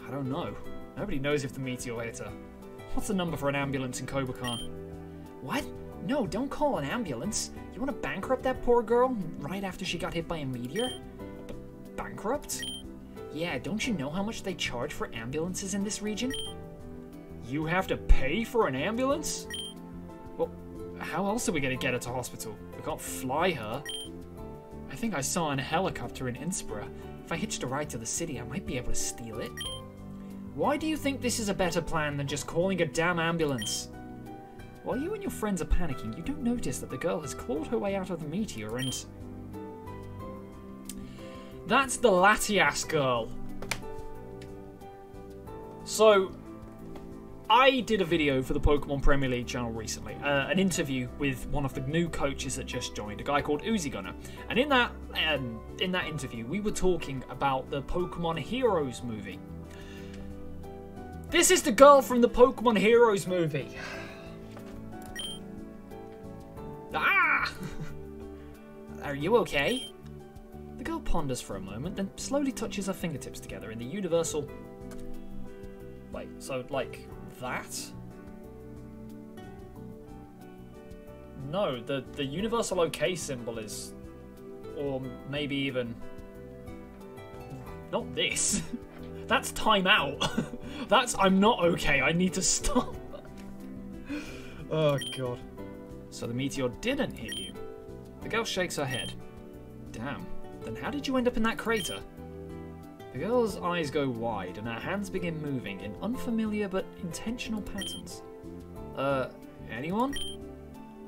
I don't know. Nobody knows if the meteor hit her. What's the number for an ambulance in Kobakan? What? No, don't call an ambulance. You want to bankrupt that poor girl right after she got hit by a meteor? Bankrupt? Yeah, don't you know how much they charge for ambulances in this region? You have to pay for an ambulance? Well, how else are we going to get her to hospital? We can't fly her. I think I saw a helicopter in Innsbruck. If I hitched a ride to the city, I might be able to steal it. Why do you think this is a better plan than just calling a damn ambulance? While you and your friends are panicking, you don't notice that the girl has clawed her way out of the meteor and... That's the Latias girl. So, I did a video for the Pokemon Premier League channel recently, an interview with one of the new coaches that just joined, a guy called OnesieBanette. And in that interview, we were talking about the Pokemon Heroes movie. This is the girl from the Pokemon Heroes movie. Ah! Are you okay? The girl ponders for a moment, then slowly touches her fingertips together in the universal... Wait, so like that? No, the universal OK symbol is... Or maybe even... Not this. That's time out. That's I'm not okay, I need to stop. Oh god. So the meteor didn't hit you. The girl shakes her head. Damn. Then how did you end up in that crater? The girl's eyes go wide and her hands begin moving in unfamiliar but intentional patterns. Anyone?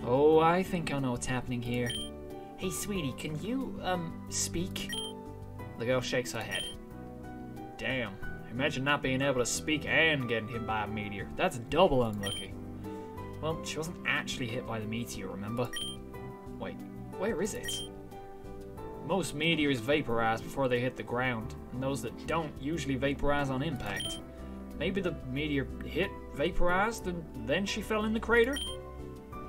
Oh, I think I know what's happening here. Hey, sweetie, can you, speak? The girl shakes her head. Damn. Imagine not being able to speak and getting hit by a meteor. That's double unlucky. Well, she wasn't actually hit by the meteor, remember? Wait, where is it? Most meteors vaporize before they hit the ground, and those that don't usually vaporize on impact. Maybe the meteor hit, vaporized, and then she fell in the crater?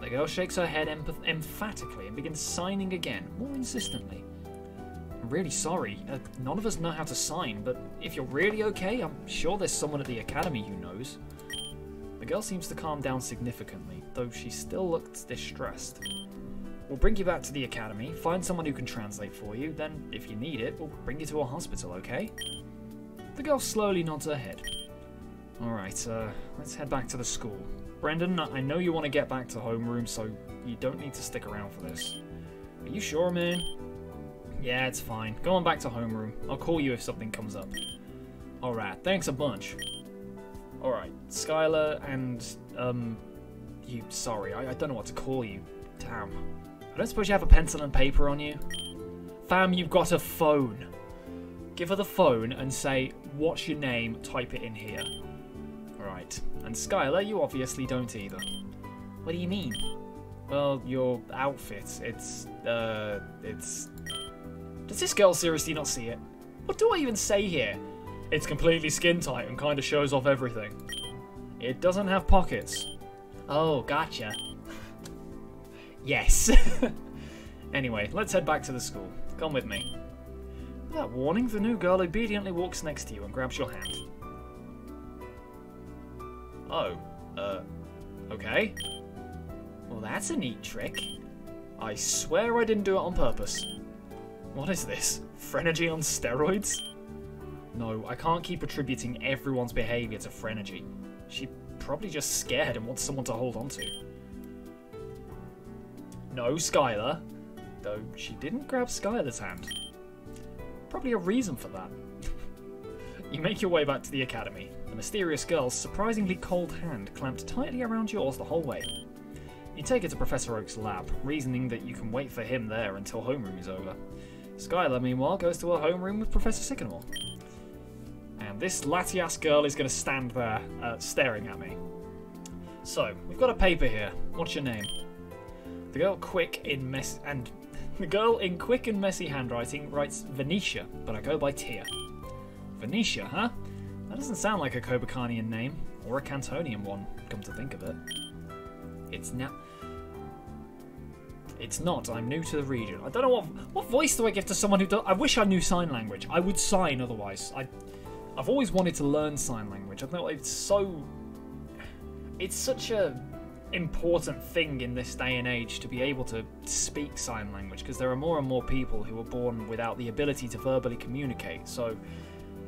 The girl shakes her head emphatically and begins signing again, more insistently. I'm really sorry, none of us know how to sign, but if you're really okay, I'm sure there's someone at the academy who knows. The girl seems to calm down significantly, though she still looks distressed. We'll bring you back to the academy, find someone who can translate for you, then, if you need it, we'll bring you to a hospital, okay? The girl slowly nods her head. Alright, let's head back to the school. Brendan, I know you want to get back to homeroom, so you don't need to stick around for this. Are you sure, man? Yeah, it's fine. Go on back to homeroom. I'll call you if something comes up. Alright, thanks a bunch. Alright, Skylar and, you, sorry, I don't know what to call you. Damn. I don't suppose you have a pencil and paper on you? Fam, you've got a phone. Give her the phone and say, what's your name, type it in here. Alright. And Skylar, you obviously don't either. What do you mean? Well, your outfit, it's... Does this girl seriously not see it? What do I even say here? It's completely skin tight and kind of shows off everything. It doesn't have pockets. Oh, gotcha. Yes. Anyway, let's head back to the school. Come with me. Without warning, the new girl obediently walks next to you and grabs your hand. Oh, okay. Well, that's a neat trick. I swear I didn't do it on purpose. What is this? Phrenergy on steroids? No, I can't keep attributing everyone's behaviour to Phrenergy. She's probably just scared and wants someone to hold on to. No, Skylar. Though she didn't grab Skylar's hand. Probably a reason for that. You make your way back to the academy. The mysterious girl's surprisingly cold hand clamped tightly around yours the whole way. You take her to Professor Oak's lab, reasoning that you can wait for him there until homeroom is over. Skylar, meanwhile, goes to her homeroom with Professor Sycamore. And this Latias girl is going to stand there, staring at me. So, we've got a paper here. What's your name? The girl in quick and messy handwriting writes Venetia, but I go by Tia. Venetia, huh? That doesn't sound like a Kobakanian name, or a Cantonian one, come to think of it. It's now... It's not. I'm new to the region. I don't know what voice do I give to someone who does... I wish I knew sign language. I would sign otherwise. I've always wanted to learn sign language. I think it's such a important thing in this day and age to be able to speak sign language, because there are more and more people who are born without the ability to verbally communicate. So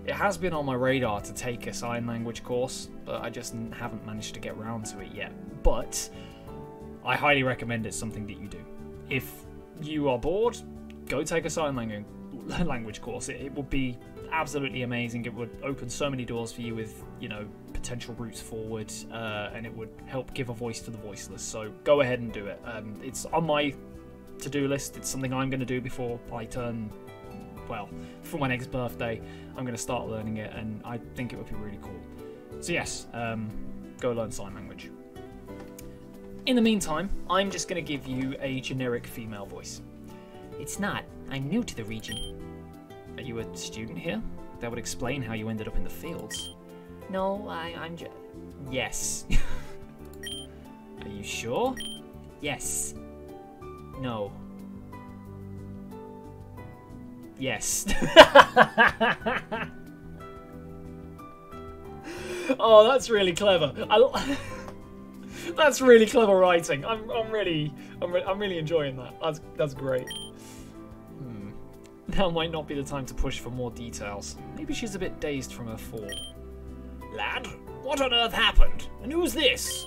it has been on my radar to take a sign language course, but I just haven't managed to get around to it yet. But I highly recommend it's something that you do. If you are bored, go take a sign language course. It would be absolutely amazing. It would open so many doors for you with, you know, potential routes forward, and it would help give a voice to the voiceless. So go ahead and do it. It's on my to-do list. It's something I'm going to do before I turn, well, for my next birthday. I'm going to start learning it, and I think it would be really cool. So yes, go learn sign language. In the meantime, I'm just going to give you a generic female voice. It's not. I'm new to the region. Are you a student here? That would explain how you ended up in the fields. No, I'm just... Yes. Are you sure? Yes. No. Yes. Oh, that's really clever. That's really clever writing. I'm really enjoying that. That's great. Now might not be the time to push for more details. Maybe she's a bit dazed from her fall. Lad, what on earth happened? And who's this?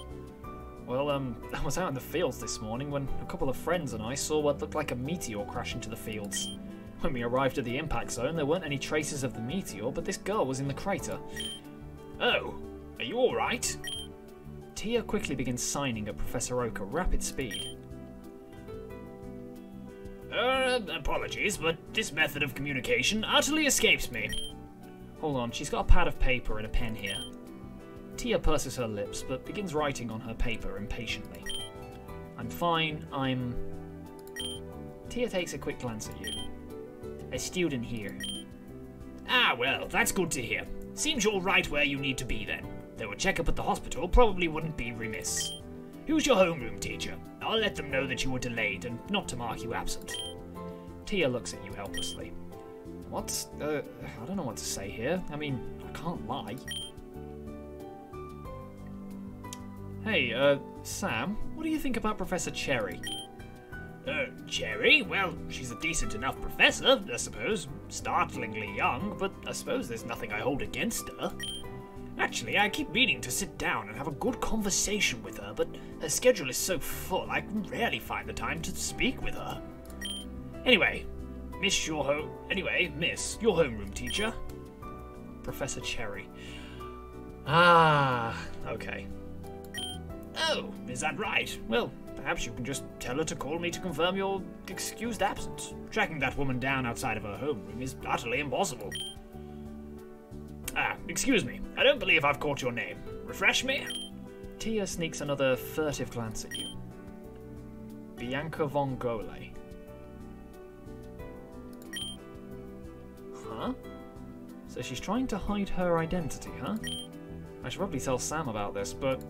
Well, I was out in the fields this morning when a couple of friends and I saw what looked like a meteor crash into the fields. When we arrived at the impact zone, there weren't any traces of the meteor, but this girl was in the crater. Oh, are you alright? Tia quickly begins signing at Professor Oak at rapid speed. Apologies, but this method of communication utterly escapes me. Hold on, she's got a pad of paper and a pen here. Tia purses her lips, but begins writing on her paper impatiently. I'm fine, Tia takes a quick glance at you. A student here. Ah, well, that's good to hear. Seems you're right where you need to be then. Though a checkup at the hospital probably wouldn't be remiss. Who's your homeroom teacher? I'll let them know that you were delayed and not to mark you absent. Tia looks at you helplessly. What? I don't know what to say here. I mean, I can't lie. Hey, Sam, what do you think about Professor Cherry? Cherry? Well, she's a decent enough professor, I suppose. Startlingly young, but I suppose there's nothing I hold against her. Actually, I keep meaning to sit down and have a good conversation with her, but her schedule is so full I can rarely find the time to speak with her. Anyway, Miss, your homeroom teacher. Professor Cherry. Ah, okay. Oh, is that right? Well, perhaps you can just tell her to call me to confirm your excused absence. Tracking that woman down outside of her homeroom is utterly impossible. Ah, excuse me. I don't believe I've caught your name. Refresh me? Tia sneaks another furtive glance at you. Bianca von Gole. Huh? So she's trying to hide her identity, huh? I should probably tell Sam about this, but...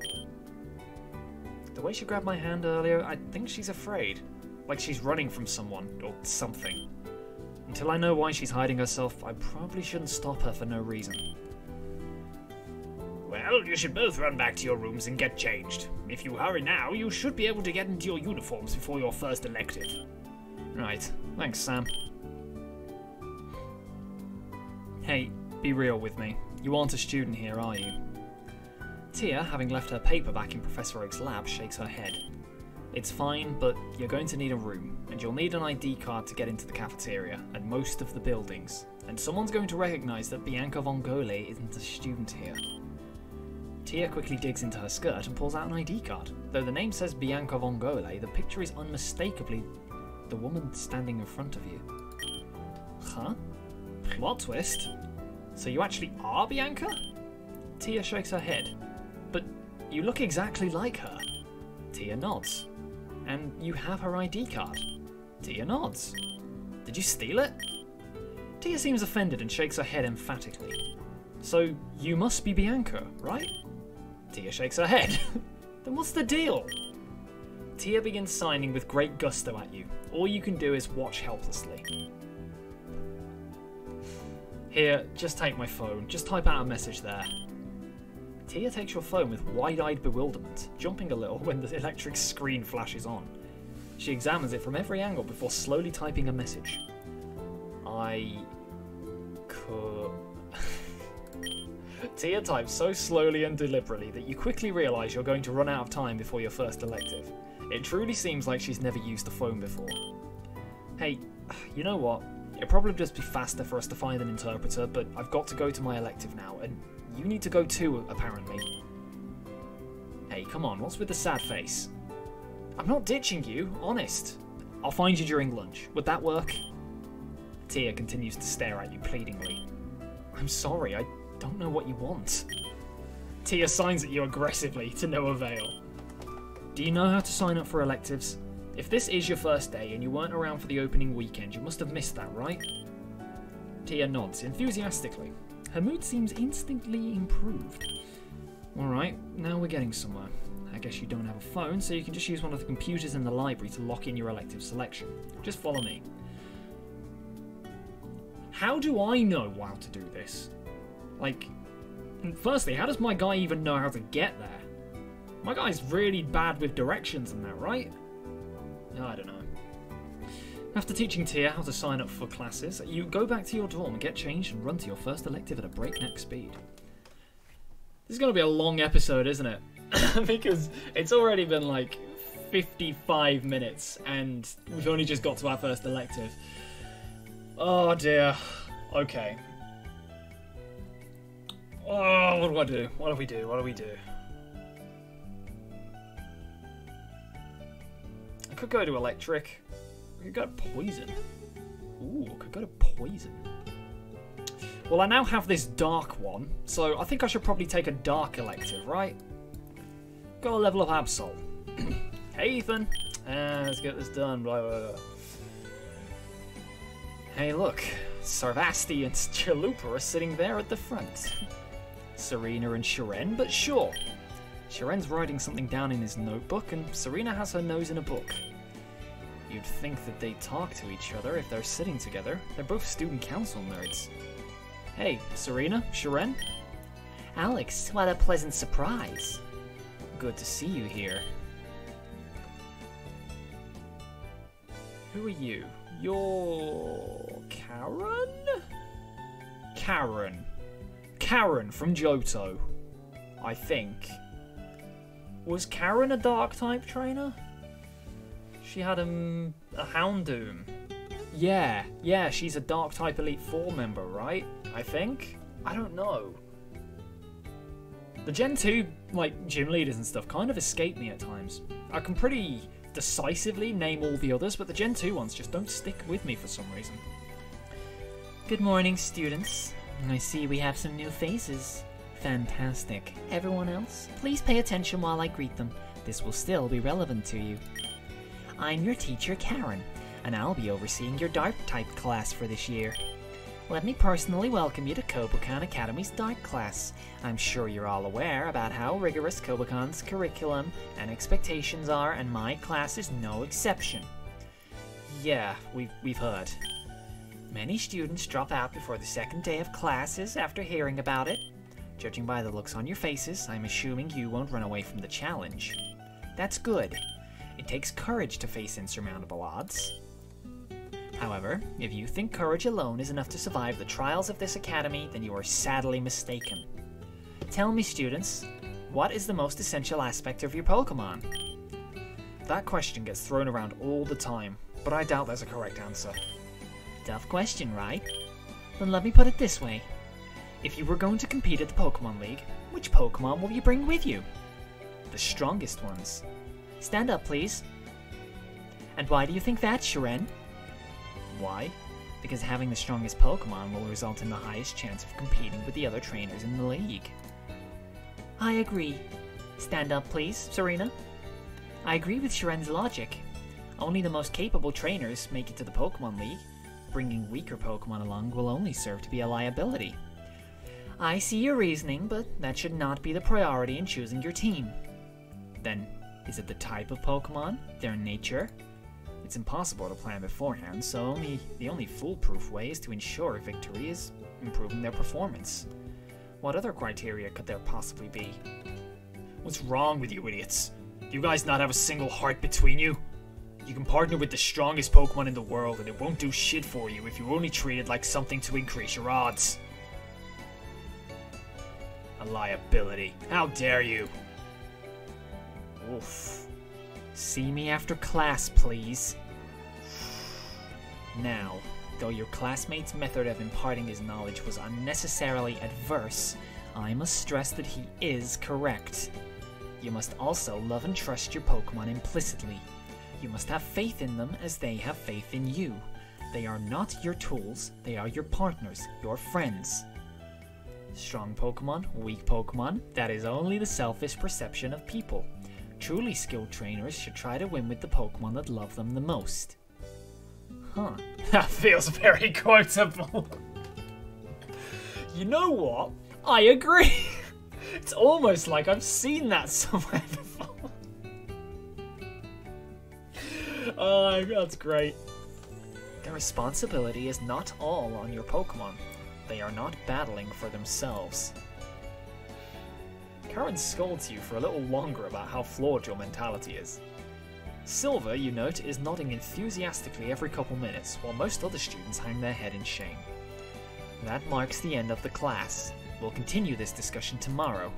the way she grabbed my hand earlier, I think she's afraid. Like she's running from someone, or something. Until I know why she's hiding herself, I probably shouldn't stop her for no reason. Well, you should both run back to your rooms and get changed. If you hurry now, you should be able to get into your uniforms before your first elective. Right. Thanks, Sam. Hey, be real with me. You aren't a student here, are you? Tia, having left her paper back in Professor Oak's lab, shakes her head. It's fine, but you're going to need a room, and you'll need an ID card to get into the cafeteria, and most of the buildings. And someone's going to recognise that Bianca von Gole isn't a student here. Tia quickly digs into her skirt and pulls out an ID card. Though the name says Bianca von Gole, the picture is unmistakably the woman standing in front of you. Huh? Plot twist? So you actually are Bianca? Tia shakes her head. But you look exactly like her. Tia nods. And you have her ID card. Tia nods. Did you steal it? Tia seems offended and shakes her head emphatically. So you must be Bianca, right? Tia shakes her head. Then what's the deal? Tia begins signing with great gusto at you. All you can do is watch helplessly. Here, just take my phone. Just type out a message there. Tia takes your phone with wide-eyed bewilderment, jumping a little when the electric screen flashes on. She examines it from every angle before slowly typing a message. I could... Tia types so slowly and deliberately that you quickly realise you're going to run out of time before your first elective. It truly seems like she's never used a phone before. Hey, you know what? It'd probably just be faster for us to find an interpreter, but I've got to go to my elective now, and you need to go too, apparently. Hey, come on, what's with the sad face? I'm not ditching you, honest. I'll find you during lunch. Would that work? Tia continues to stare at you pleadingly. I'm sorry, I don't know what you want. Tia signs at you aggressively, to no avail. Do you know how to sign up for electives? If this is your first day and you weren't around for the opening weekend, you must have missed that, right? Tia nods enthusiastically. Her mood seems instantly improved. Alright, now we're getting somewhere. I guess you don't have a phone, so you can just use one of the computers in the library to lock in your elective selection. Just follow me. How do I know how to do this? Like, firstly, how does my guy even know how to get there? My guy's really bad with directions and that, right? I don't know. After teaching Tia how to sign up for classes, you go back to your dorm and get changed and run to your first elective at a breakneck speed. This is going to be a long episode, isn't it? Because it's already been like 55 minutes and we've only just got to our first elective. Oh dear. Okay. Oh, what do I do? What do we do? What do we do? I could go to electric. I could go to poison. Ooh, I could go to poison. Well, I now have this dark one, so I think I should probably take a dark elective, right? Got a level of Absol. Hey, Ethan. Let's get this done. Blah, blah, blah. Hey, look. Sarvasti and Chalupa are sitting there at the front. Serena and Shiren, but sure. Shiren's writing something down in his notebook, and Serena has her nose in a book. You'd think that they'd talk to each other if they're sitting together. They're both student council nerds. Hey, Serena, Shiren? Alex, what a pleasant surprise. Good to see you here. Who are you? You're... Karen? Karen. Karen from Johto. I think. Was Karen a Dark-type trainer? She had a Houndoom. Yeah, she's a Dark-type Elite 4 member, right? I think? I don't know. The Gen 2, like, gym leaders and stuff kind of escape me at times. I can pretty decisively name all the others, but the Gen 2 ones just don't stick with me for some reason. Good morning, students. I see we have some new faces. Fantastic. Everyone else, please pay attention while I greet them. This will still be relevant to you. I'm your teacher, Karen, and I'll be overseeing your Dark-type class for this year. Let me personally welcome you to Kobukan Academy's Dark class. I'm sure you're all aware about how rigorous Kobukan's curriculum and expectations are, and my class is no exception. Yeah, we've heard. Many students drop out before the second day of classes after hearing about it. Judging by the looks on your faces, I'm assuming you won't run away from the challenge. That's good. It takes courage to face insurmountable odds. However, if you think courage alone is enough to survive the trials of this academy, then you are sadly mistaken. Tell me, students, what is the most essential aspect of your Pokemon? That question gets thrown around all the time, but I doubt there's a correct answer. Tough question, right? Then let me put it this way. If you were going to compete at the Pokemon League, which Pokemon will you bring with you? The strongest ones. Stand up, please. And why do you think that, Shiren? Why? Because having the strongest Pokemon will result in the highest chance of competing with the other trainers in the league. I agree. Stand up, please, Serena. I agree with Shiren's logic. Only the most capable trainers make it to the Pokemon League. Bringing weaker Pokemon along will only serve to be a liability. I see your reasoning, but that should not be the priority in choosing your team. Then, Is it the type of Pokemon? Their nature? It's impossible to plan beforehand, so the only foolproof way is to ensure victory is improving their performance. What other criteria could there possibly be? What's wrong with you idiots? Do you guys not have a single heart between you? You can partner with the strongest Pokemon in the world and it won't do shit for you if you're only treated like something to increase your odds. A liability. How dare you? Oof. See me after class, please. Now, though your classmate's method of imparting his knowledge was unnecessarily adverse, I must stress that he is correct. You must also love and trust your Pokemon implicitly. You must have faith in them as they have faith in you. They are not your tools, they are your partners, your friends. Strong Pokemon, weak Pokemon, that is only the selfish perception of people. Truly skilled trainers should try to win with the Pokemon that love them the most. Huh. That feels very quotable. You know what? I agree. It's almost like I've seen that somewhere before. Oh, that's great. The responsibility is not all on your Pokemon. They are not battling for themselves. Karen scolds you for a little longer about how flawed your mentality is. Silver, you note, is nodding enthusiastically every couple minutes, while most other students hang their head in shame. That marks the end of the class. We'll continue this discussion tomorrow.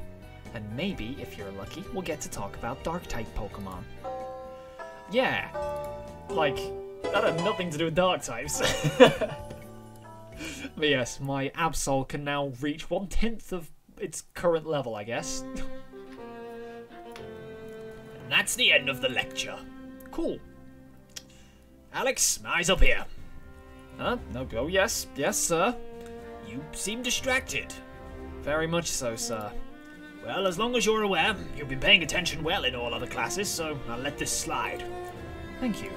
And maybe, if you're lucky, we'll get to talk about Dark-type Pokemon. Yeah. Like, that had nothing to do with Dark types. But yes, my Absol can now reach 1/10 of its current level, I guess. And that's the end of the lecture. Cool. Alex, eyes up here. Huh? No, oh yes, sir. You seem distracted. Very much so, sir. Well, as long as you're aware, you've been paying attention well in all other classes, so I'll let this slide. Thank you.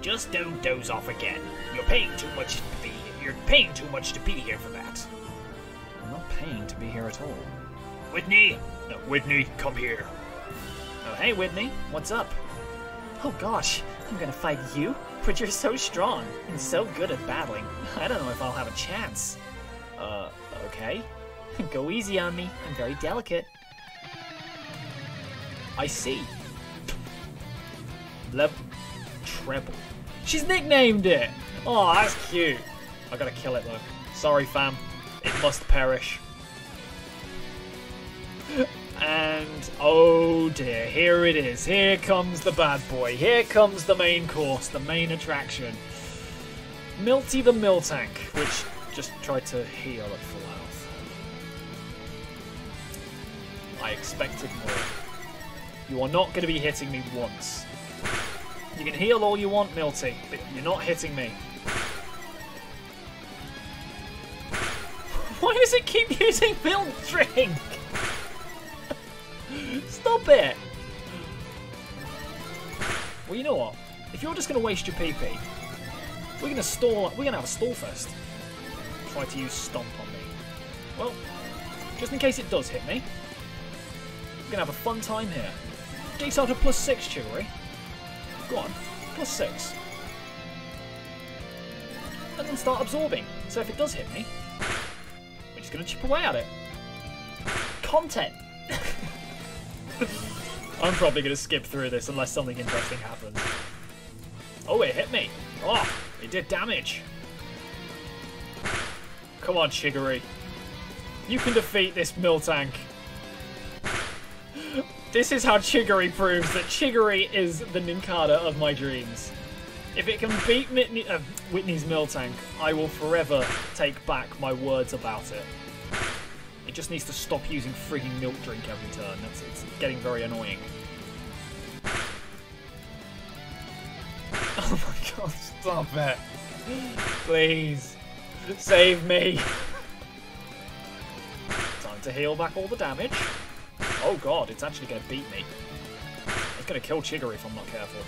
Just don't doze off again. You're paying too much to be here. You're paying too much to be here for that. I'm not paying to be here at all. Whitney! No, Whitney, come here. Oh, hey, Whitney. What's up? Oh gosh, I'm gonna fight you? But you're so strong and so good at battling. I don't know if I'll have a chance. Okay. Go easy on me. I'm very delicate. I see. Treble. She's nicknamed it! Oh, that's cute. I gotta kill it though. Sorry, fam. It must perish. And, oh dear, here it is. Here comes the bad boy. Here comes the main course, the main attraction. Milty the Miltank, which just tried to heal at full health. I expected more. You are not going to be hitting me once. You can heal all you want, Milty, but you're not hitting me. Why does it keep using milk drink? Stop it! Well, you know what? If you're just going to waste your PP, we're going to have a stall fest. Try to use Stomp on me. Well, just in case it does hit me, we're going to have a fun time here. Get out to +6, Chivalry. Go on, +6. And then start absorbing. So if it does hit me, we're just going to chip away at it. Content! I'm probably going to skip through this unless something interesting happens. Oh, it hit me. Oh, it did damage. Come on, Chiggery. You can defeat this Miltank. This is how Chiggery proves that Chiggery is the Nincada of my dreams. If it can beat Whitney's Miltank, I will forever take back my words about it. It just needs to stop using frigging milk drink every turn. It's getting very annoying. Oh my god, stop it. Please. Save me. Time to heal back all the damage. Oh god, it's actually going to beat me. It's going to kill Chiggery if I'm not careful.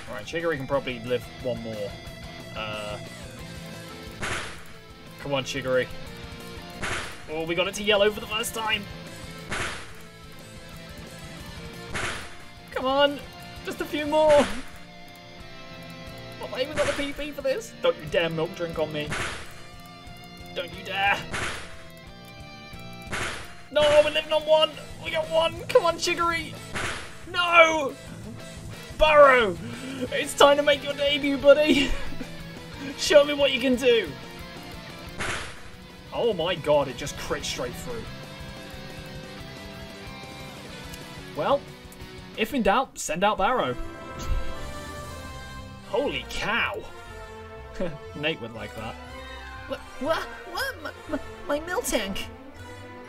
Alright, Chiggery can probably live one more. Come on, Chiggery. Oh, we got it to yellow for the first time. Come on, just a few more. Have I even got the PP for this? Don't you dare milk drink on me. Don't you dare. No, we're living on one. We got one. Come on, Chicory. No. Burrow, it's time to make your debut, buddy. Show me what you can do. Oh my god, it just crit straight through. Well, if in doubt, send out Barrow. Holy cow! Nate would like that. What? My milk tank.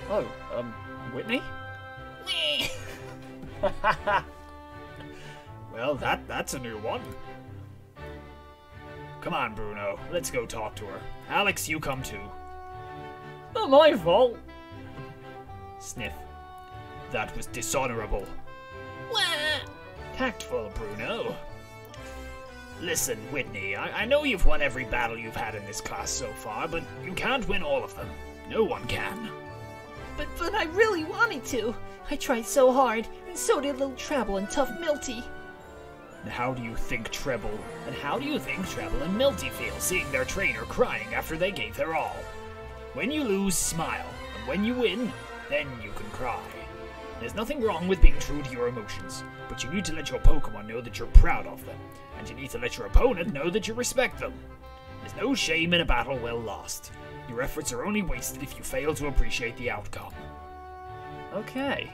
Oh, Whitney? Well, that's a new one. Come on, Bruno. Let's go talk to her. Alex, you come too. Not my fault. Sniff. That was dishonorable. Tactful, Bruno. Listen, Whitney, I know you've won every battle you've had in this class so far, but you can't win all of them. No one can. But I really wanted to. I tried so hard, and so did little Treble and Tough Milty. And how do you think Treble and Milty feel seeing their trainer crying after they gave their all? When you lose, smile, and when you win, then you can cry. There's nothing wrong with being true to your emotions, but you need to let your Pokemon know that you're proud of them, and you need to let your opponent know that you respect them. There's no shame in a battle well lost. Your efforts are only wasted if you fail to appreciate the outcome. Okay.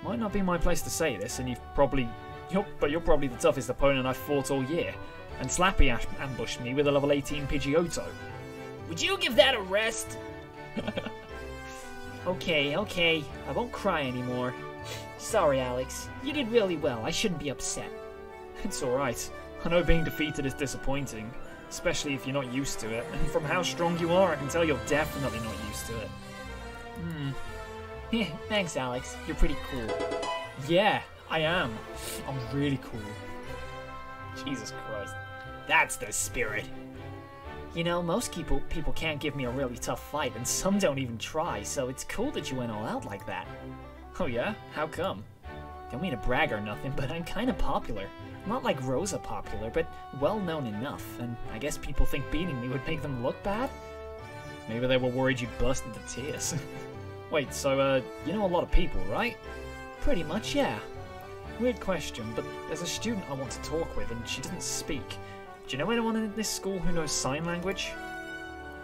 Might not be my place to say this, and you're probably the toughest opponent I've fought all year. And Slappy ambushed me with a level 18 Pidgeotto. Would you give that a rest? Okay, I won't cry anymore. Sorry, Alex. You did really well. I shouldn't be upset. It's alright. I know being defeated is disappointing, especially if you're not used to it. And from how strong you are, I can tell you're definitely not used to it. Thanks, Alex. You're pretty cool. Yeah, I am. I'm really cool. Jesus Christ. That's the spirit. You know, most people can't give me a really tough fight, and some don't even try, so it's cool that you went all out like that. Oh yeah? How come? Don't mean to brag or nothing, but I'm kinda popular. Not like Rosa popular, but well-known enough, and I guess people think beating me would make them look bad? Maybe they were worried you'd burst into tears. Wait, so, you know a lot of people, right? Pretty much, yeah. Weird question, but there's a student I want to talk with, and she doesn't speak. Do you know anyone in this school who knows sign language?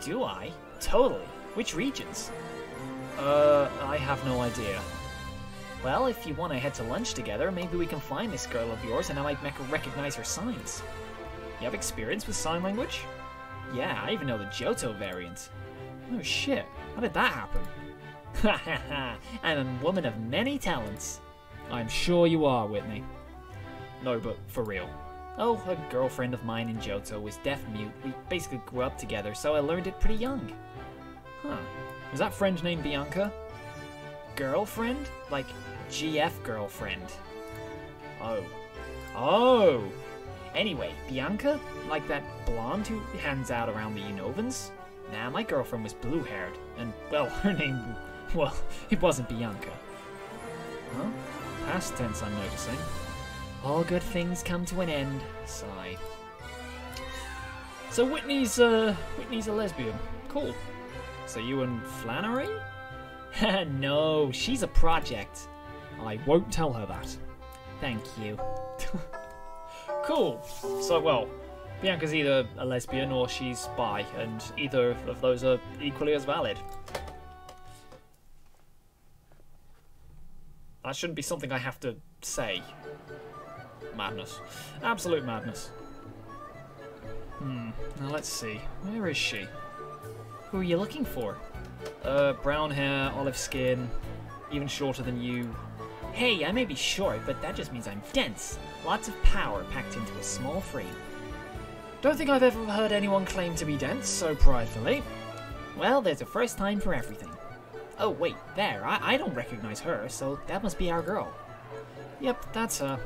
Do I? Totally. Which regions? I have no idea. Well, if you want to head to lunch together, maybe we can find this girl of yours and I might recognize her signs. You have experience with sign language? Yeah, I even know the Johto variant. Oh shit, how did that happen? Ha ha ha, I'm a woman of many talents. I'm sure you are, Whitney. No, but for real. Oh, a girlfriend of mine in Johto was deaf-mute. We basically grew up together, so I learned it pretty young. Huh. Was that friend named Bianca? Girlfriend? Like GF girlfriend. Oh. Oh! Anyway, Bianca? Like that blonde who hangs out around the Unovans? Nah, my girlfriend was blue-haired. And, well, her name... Well, it wasn't Bianca. Huh? Past tense, I'm noticing. All good things come to an end. Sigh. So Whitney's a lesbian. Cool. So you and Flannery? No, she's a project. I won't tell her that. Thank you. Cool. So, well, Bianca's either a lesbian or she's bi, and either of those are equally as valid. That shouldn't be something I have to say. Madness. Absolute madness. Now let's see. Where is she? Who are you looking for? Brown hair, olive skin, even shorter than you. Hey, I may be short, but that just means I'm dense. Lots of power packed into a small frame. Don't think I've ever heard anyone claim to be dense so pridefully. Well, there's a first time for everything. Oh, wait, there. I don't recognize her, so that must be our girl. Yep, that's her.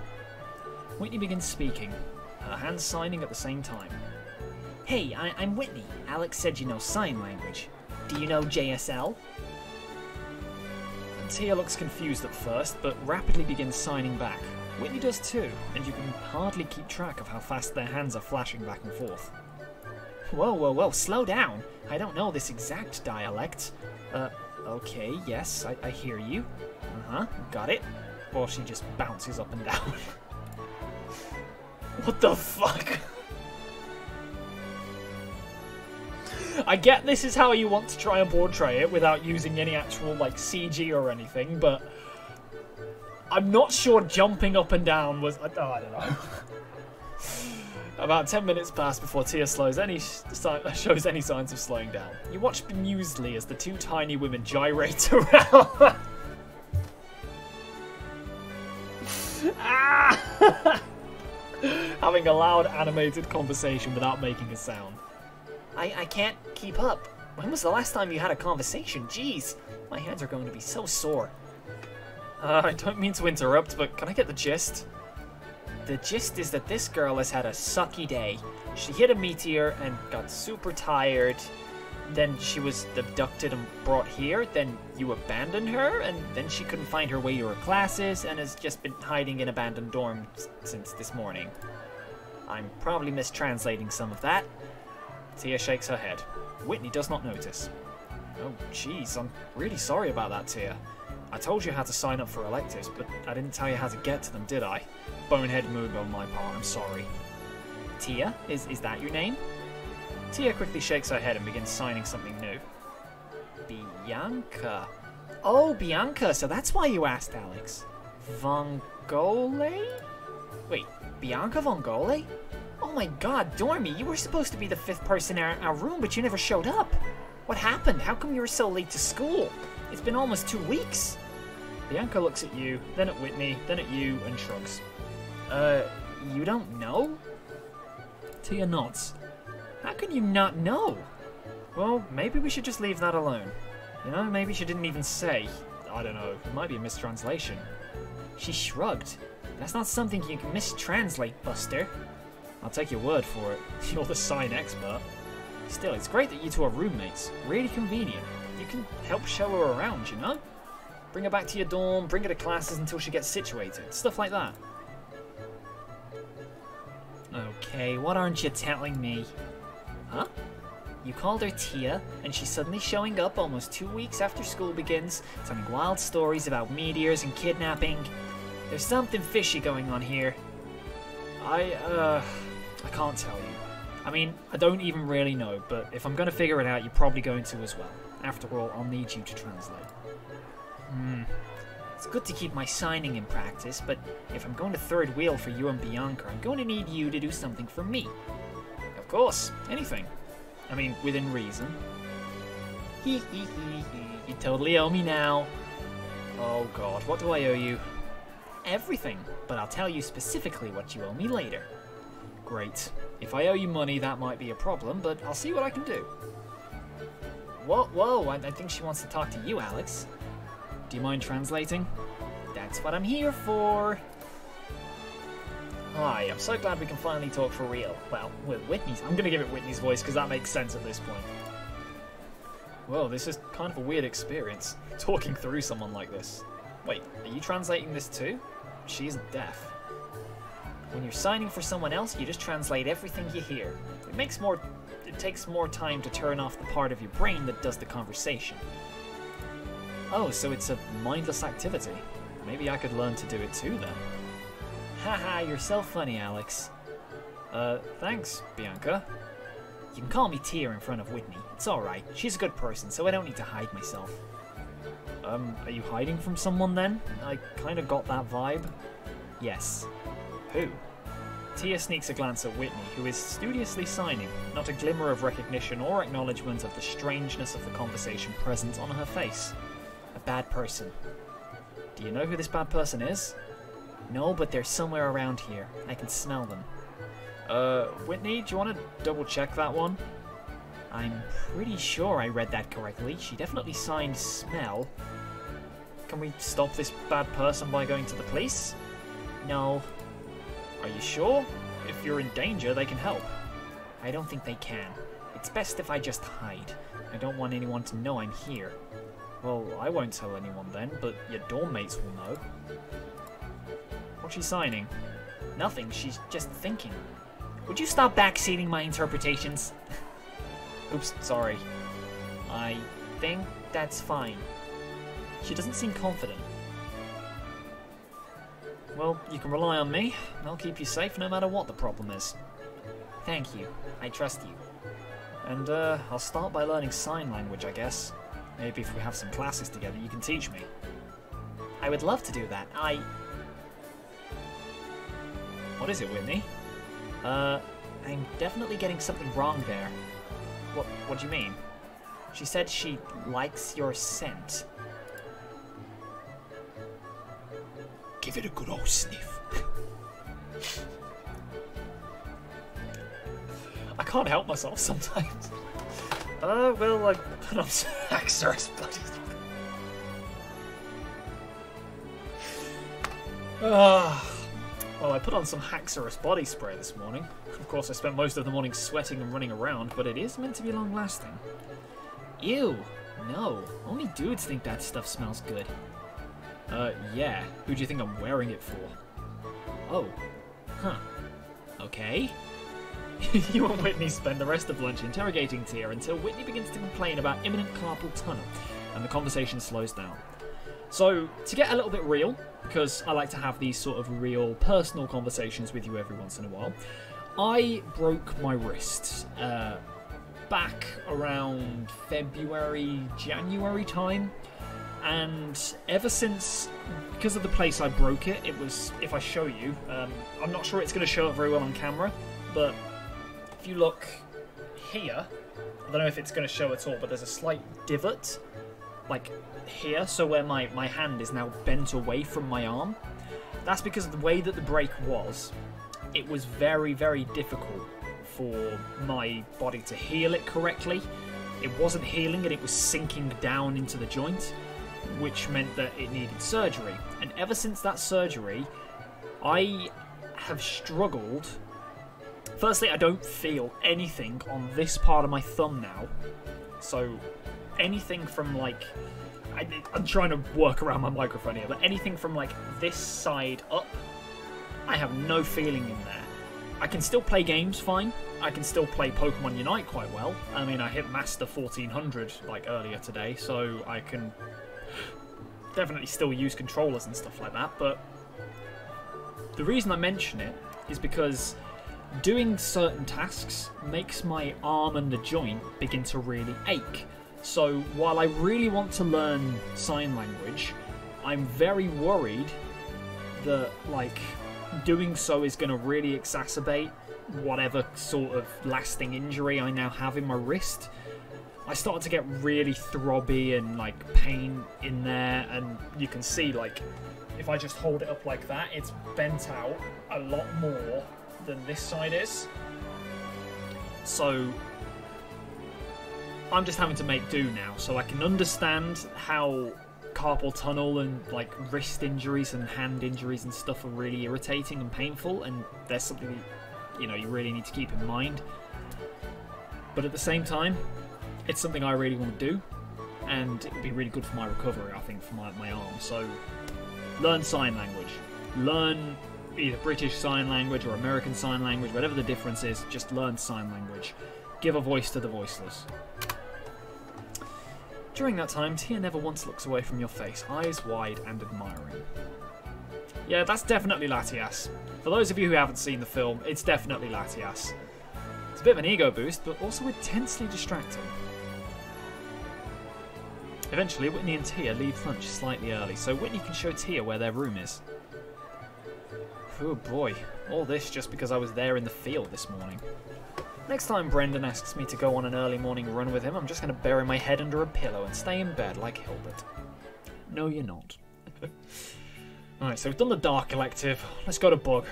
Whitney begins speaking, her hands signing at the same time. Hey, I'm Whitney. Alex said you know sign language. Do you know JSL? Tia looks confused at first, but rapidly begins signing back. Whitney does too, and you can hardly keep track of how fast their hands are flashing back and forth. Whoa, whoa, whoa, slow down! I don't know this exact dialect. Okay, yes, I hear you. Uh-huh, got it. Or she just bounces up and down. What the fuck? I get this is how you want to try and portray it without using any actual, like, CG or anything, but I'm not sure jumping up and down was... I don't know. About 10 minutes pass before Tia shows any signs of slowing down. You watch bemusedly as the two tiny women gyrate around. Having a loud animated conversation without making a sound. I can't keep up. When was the last time you had a conversation? Jeez, my hands are going to be so sore. I don't mean to interrupt, but can I get the gist? The gist is that this girl has had a sucky day. She hit a meteor and got super tired. Then she was abducted and brought here. Then you abandoned her, and then she couldn't find her way to her classes and has just been hiding in abandoned dorms since this morning. I'm probably mistranslating some of that. Tia shakes her head. Whitney does not notice. Oh, jeez, I'm really sorry about that, Tia. I told you how to sign up for electives, but I didn't tell you how to get to them, did I? Bonehead move on my part, I'm sorry. Tia? Is that your name? Tia quickly shakes her head and begins signing something new. Bianca. Oh, Bianca, so that's why you asked Alex. Vongole? Wait, Bianca Vongole? Oh my god, Dormy, you were supposed to be the 5th person in our room, but you never showed up. What happened? How come you were so late to school? It's been almost 2 weeks. Bianca looks at you, then at Whitney, then at you, and shrugs. You don't know? Tia nods. How can you not know? Well, maybe we should just leave that alone. You know, maybe she didn't even say. I don't know, it might be a mistranslation. She shrugged. That's not something you can mistranslate, Buster. I'll take your word for it. You're the sign expert. Still, it's great that you two are roommates. Really convenient. You can help show her around, you know? Bring her back to your dorm, bring her to classes until she gets situated. Stuff like that. Okay, what aren't you telling me? Huh? You called her Tia, and she's suddenly showing up almost 2 weeks after school begins, telling wild stories about meteors and kidnapping. There's something fishy going on here. I can't tell you. I mean, I don't even really know, but if I'm going to figure it out, you're probably going to as well. After all, I'll need you to translate. It's good to keep my signing in practice, but if I'm going to third wheel for you and Bianca, I'm going to need you to do something for me. Of course, anything. I mean, within reason. You totally owe me now. Oh god, what do I owe you? Everything, but I'll tell you specifically what you owe me later. Great. If I owe you money, that might be a problem, but I'll see what I can do. Whoa, I think she wants to talk to you, Alex. Do you mind translating? That's what I'm here for. Hi, I'm so glad we can finally talk for real. Well, with Whitney's. I'm gonna give it Whitney's voice because that makes sense at this point. Whoa, this is kind of a weird experience, talking through someone like this. Wait, are you translating this too? She isn't deaf. When you're signing for someone else, you just translate everything you hear. It takes more time to turn off the part of your brain that does the conversation. Oh, so it's a mindless activity. Maybe I could learn to do it too then. Haha, you're so funny, Alex. Thanks, Bianca. You can call me Tia in front of Whitney. It's alright. She's a good person, so I don't need to hide myself. Are you hiding from someone then? I kinda got that vibe. Yes. Who? Tia sneaks a glance at Whitney, who is studiously signing, not a glimmer of recognition or acknowledgement of the strangeness of the conversation present on her face. A bad person. Do you know who this bad person is? No, but they're somewhere around here. I can smell them. Whitney, do you want to double check that one? I'm pretty sure I read that correctly. She definitely signed smell. Can we stop this bad person by going to the police? No. Are you sure? If you're in danger, they can help. I don't think they can. It's best if I just hide. I don't want anyone to know I'm here. Well, I won't tell anyone then, but your dorm mates will know. What's she signing? Nothing, she's just thinking. Would you stop backseating my interpretations? Oops, sorry. I think that's fine. She doesn't seem confident. Well, you can rely on me. I'll keep you safe no matter what the problem is. Thank you. I trust you. And, I'll start by learning sign language, I guess. Maybe if we have some classes together, you can teach me. I would love to do that. What is it, Whitney? I'm definitely getting something wrong there. What do you mean? She said she likes your scent. Give it a good old sniff. I can't help myself sometimes. Well, I put on some Haxorus bloody. Well, I put on some Haxorus body spray this morning. Of course, I spent most of the morning sweating and running around, but it is meant to be long-lasting. Ew. No. Only dudes think that stuff smells good. Yeah. Who do you think I'm wearing it for? Oh. Huh. Okay. You and Whitney spend the rest of lunch interrogating Tia until Whitney begins to complain about imminent carpal tunnel, and the conversation slows down. So, to get a little bit real, because I like to have these sort of real, personal conversations with you every once in a while, I broke my wrist back around February, January time, and ever since, because of the place I broke it, it was, if I show you, I'm not sure it's going to show up very well on camera, but if you look here, I don't know if it's going to show at all, but there's a slight divot, like here, so where my hand is now bent away from my arm. That's because of the way that the break was. It was very, very difficult for my body to heal it correctly. It wasn't healing and it was sinking down into the joint, which meant that it needed surgery. And ever since that surgery, I have struggled. Firstly, I don't feel anything on this part of my thumb now. So anything from like, I'm trying to work around my microphone here, but anything from like this side up, I have no feeling in there. I can still play games fine. I can still play Pokemon Unite quite well. I mean, I hit Master 1400 like earlier today, so I can definitely still use controllers and stuff like that. But the reason I mention it is because doing certain tasks makes my arm and the joint begin to really ache. So while I really want to learn sign language, I'm very worried that like doing so is going to really exacerbate whatever sort of lasting injury I now have in my wrist. I started to get really throbby and like pain in there, and you can see like if I just hold it up like that, it's bent out a lot more than this side is. So I'm just having to make do now, so I can understand how carpal tunnel and like wrist injuries and hand injuries and stuff are really irritating and painful, and there's something you know you really need to keep in mind. But at the same time, it's something I really want to do, and it would be really good for my recovery, I think, for my arm. So learn sign language. Learn either British Sign Language or American Sign Language, whatever the difference is, just learn sign language. Give a voice to the voiceless. During that time, Tia never once looks away from your face, eyes wide and admiring. Yeah, that's definitely Latias. For those of you who haven't seen the film, it's definitely Latias. It's a bit of an ego boost, but also intensely distracting. Eventually, Whitney and Tia leave lunch slightly early, so Whitney can show Tia where their room is. Oh boy, all this just because I was there in the field this morning. Next time Brendan asks me to go on an early morning run with him, I'm just going to bury my head under a pillow and stay in bed like Hilbert. No, you're not. Alright, so we've done the Dark Elective. Let's go to Bug.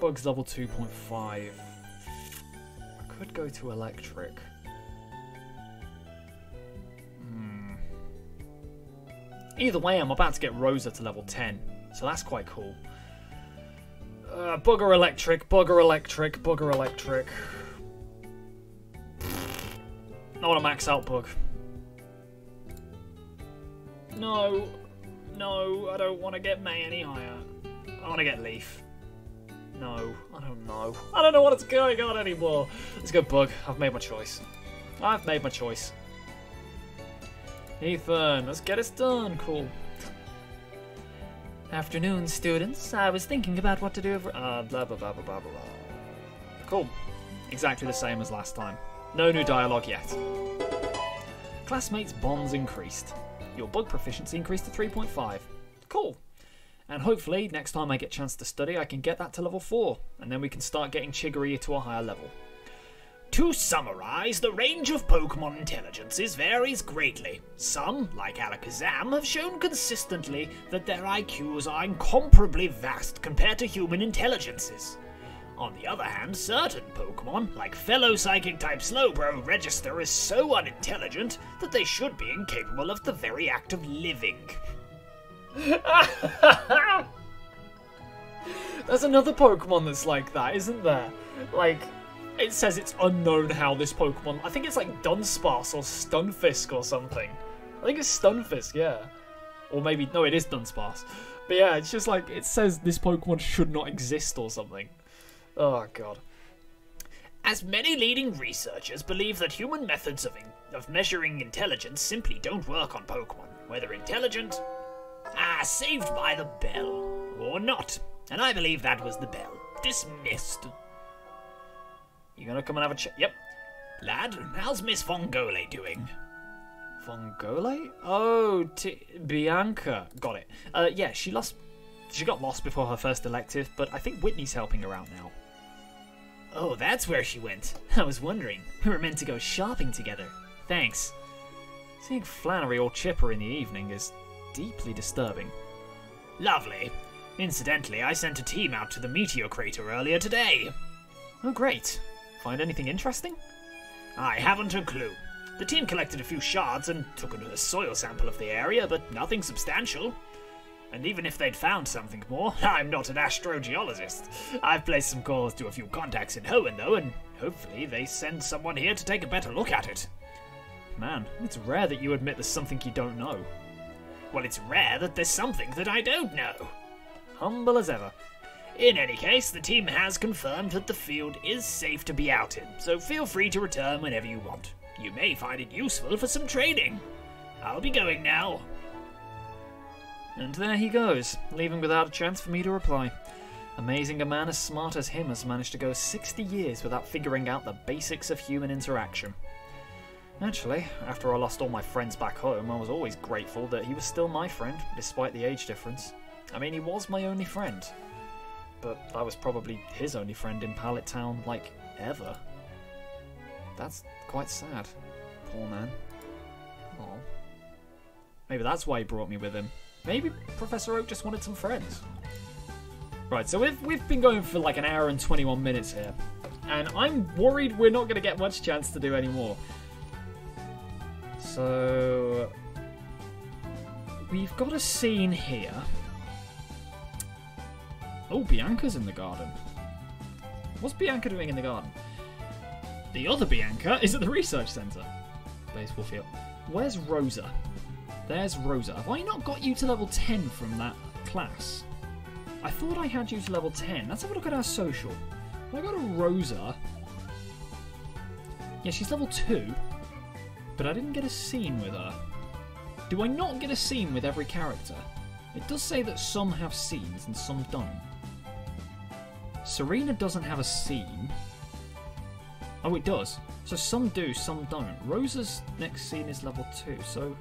Bug's level 2.5. I could go to Electric. Either way, I'm about to get Rosa to level 10, so that's quite cool. Bug or Electric, Bug or Electric, Bug or Electric. I want to max out Bug. No. No, I don't want to get May any higher. I want to get Leaf. No, I don't know. I don't know what's going on anymore. Let's go Bug. I've made my choice. I've made my choice. Ethan, let's get this done. Cool. Afternoon, students. I was thinking about what to do over... Blah, blah, blah, blah, blah, blah. Cool. Exactly the same as last time. No new dialogue yet. Classmates' bonds increased. Your bug proficiency increased to 3.5. Cool. And hopefully, next time I get a chance to study, I can get that to level 4. And then we can start getting Chiggery to a higher level. To summarize, the range of Pokemon intelligences varies greatly. Some, like Alakazam, have shown consistently that their IQs are incomparably vast compared to human intelligences. On the other hand, certain Pokemon, like fellow Psychic-type Slowbro, register as so unintelligent that they should be incapable of the very act of living. There's another Pokemon that's like that, isn't there? Like, it says it's unknown how this Pokemon... I think it's like Dunsparce or Stunfisk or something. I think it's Stunfisk, yeah. Or maybe... No, it is Dunsparce. But yeah, it's just like, it says this Pokemon should not exist or something. Oh, God. As many leading researchers believe that human methods of measuring intelligence simply don't work on Pokemon, whether intelligent... saved by the bell. Or not. And I believe that was the bell. Dismissed. You gonna come and have a chat? Yep. Lad, how's Miss Vongole doing? Vongole? Oh, Bianca. Got it. Yeah, she got lost before her first elective, but I think Whitney's helping her out now. Oh, that's where she went. I was wondering. We were meant to go shopping together. Thanks. Seeing Flannery or Chipper in the evening is deeply disturbing. Lovely. Incidentally, I sent a team out to the meteor crater earlier today. Oh, great. Find anything interesting? I haven't a clue. The team collected a few shards and took a soil sample of the area, but nothing substantial. And even if they'd found something more, I'm not an astrogeologist. I've placed some calls to a few contacts in Hoenn, though, and hopefully they send someone here to take a better look at it. Man, it's rare that you admit there's something you don't know. Well, it's rare that there's something that I don't know. Humble as ever. In any case, the team has confirmed that the field is safe to be out in, so feel free to return whenever you want. You may find it useful for some training. I'll be going now. And there he goes, leaving without a chance for me to reply. Amazing a man as smart as him has managed to go 60 years without figuring out the basics of human interaction. Actually, after I lost all my friends back home, I was always grateful that he was still my friend, despite the age difference. I mean, he was my only friend. But I was probably his only friend in Pallet Town, like, ever. That's quite sad. Poor man. Aw. Maybe that's why he brought me with him. Maybe Professor Oak just wanted some friends. Right, so we've been going for like an hour and 21 minutes here. And I'm worried we're not going to get much chance to do any more. So... we've got a scene here. Oh, Bianca's in the garden. What's Bianca doing in the garden? The other Bianca is at the research centre. Baseball field. Where's Rosa? There's Rosa. Have I not got you to level 10 from that class? I thought I had you to level 10. Let's have a look at our social. If I go to Rosa... yeah, she's level 2. But I didn't get a scene with her. Do I not get a scene with every character? It does say that some have scenes and some don't. Serena doesn't have a scene. Oh, it does. So some do, some don't. Rosa's next scene is level 2. So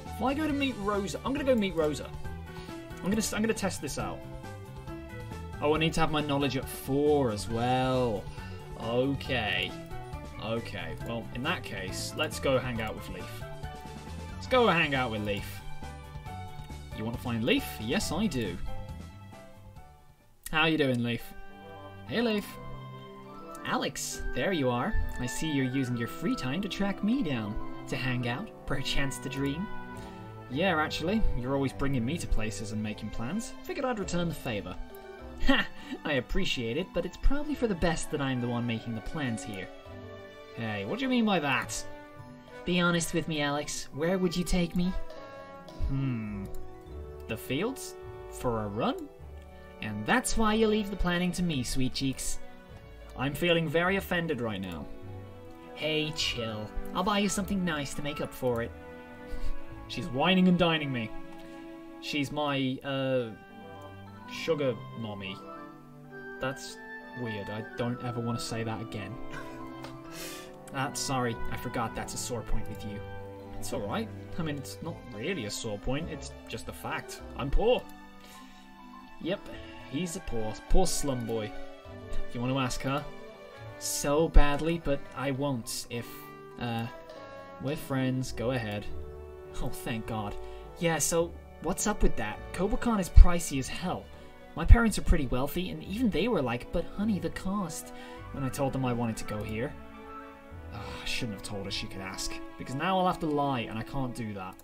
if I go to meet Rosa, I'm gonna go meet Rosa. I'm gonna test this out. Oh, I need to have my knowledge at 4 as well. Okay. Okay. Well, in that case, let's go hang out with Leaf. Let's go hang out with Leaf. You want to find Leaf? Yes, I do. How you doing, Leaf? Hey, Leaf. Alex, there you are. I see you're using your free time to track me down. To hang out, perchance to dream. Yeah, actually. You're always bringing me to places and making plans. Figured I'd return the favour. Ha! I appreciate it, but it's probably for the best that I'm the one making the plans here. Hey, what do you mean by that? Be honest with me, Alex. Where would you take me? The fields? For a run? And that's why you leave the planning to me, sweet cheeks. I'm feeling very offended right now. Hey, chill. I'll buy you something nice to make up for it. She's whining and dining me. She's my, sugar mommy. That's weird. I don't ever want to say that again. Sorry, I forgot that's a sore point with you. It's alright. I mean, it's not really a sore point, it's just a fact. I'm poor. Yep, he's a poor slum boy. You want to ask her? So badly, but I won't if, we're friends, go ahead. Oh, thank God. Yeah, so, what's up with that? Kobacon is pricey as hell. My parents are pretty wealthy, and even they were like, but honey, the cost, when I told them I wanted to go here. I shouldn't have told her she could ask, because now I'll have to lie, and I can't do that.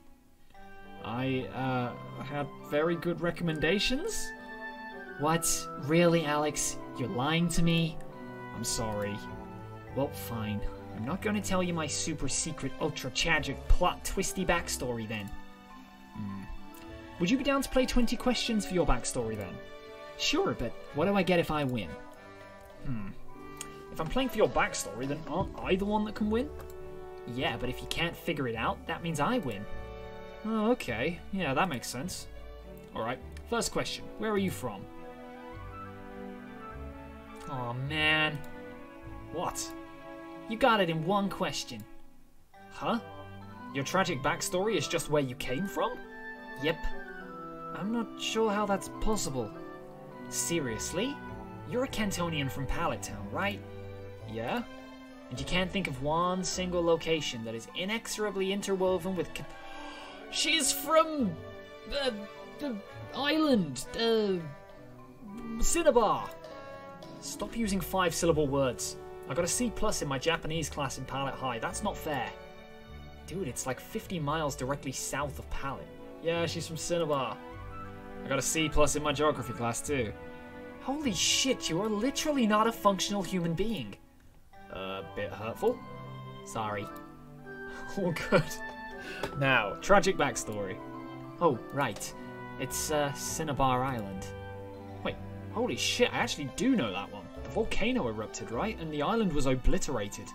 I had very good recommendations? What? Really, Alex? You're lying to me? I'm sorry. Well, fine. I'm not going to tell you my super secret, ultra tragic, plot twisty backstory then. Would you be down to play 20 questions for your backstory then? Sure, but what do I get if I win? If I'm playing for your backstory, then aren't I the one that can win? Yeah, but if you can't figure it out, that means I win. Oh, okay. Yeah, that makes sense. Alright, first question. Where are you from? Aw, man. What? You got it in one question. Huh? Your tragic backstory is just where you came from? Yep. I'm not sure how that's possible. Seriously? You're a Cantonian from Pallet Town, right? Yeah? And you can't think of one single location that is inexorably interwoven with She's from... the island, Cinnabar. Stop using 5-syllable words. I got a C+ in my Japanese class in Pallet High. That's not fair. Dude, it's like 50 miles directly south of Pallet. Yeah, she's from Cinnabar. I got a C+ in my geography class too. Holy shit, you are literally not a functional human being. Bit hurtful. Sorry. All good. Now, tragic backstory. Oh, right. It's, Cinnabar Island. Wait, holy shit, I actually do know that one. The volcano erupted, right? And the island was obliterated.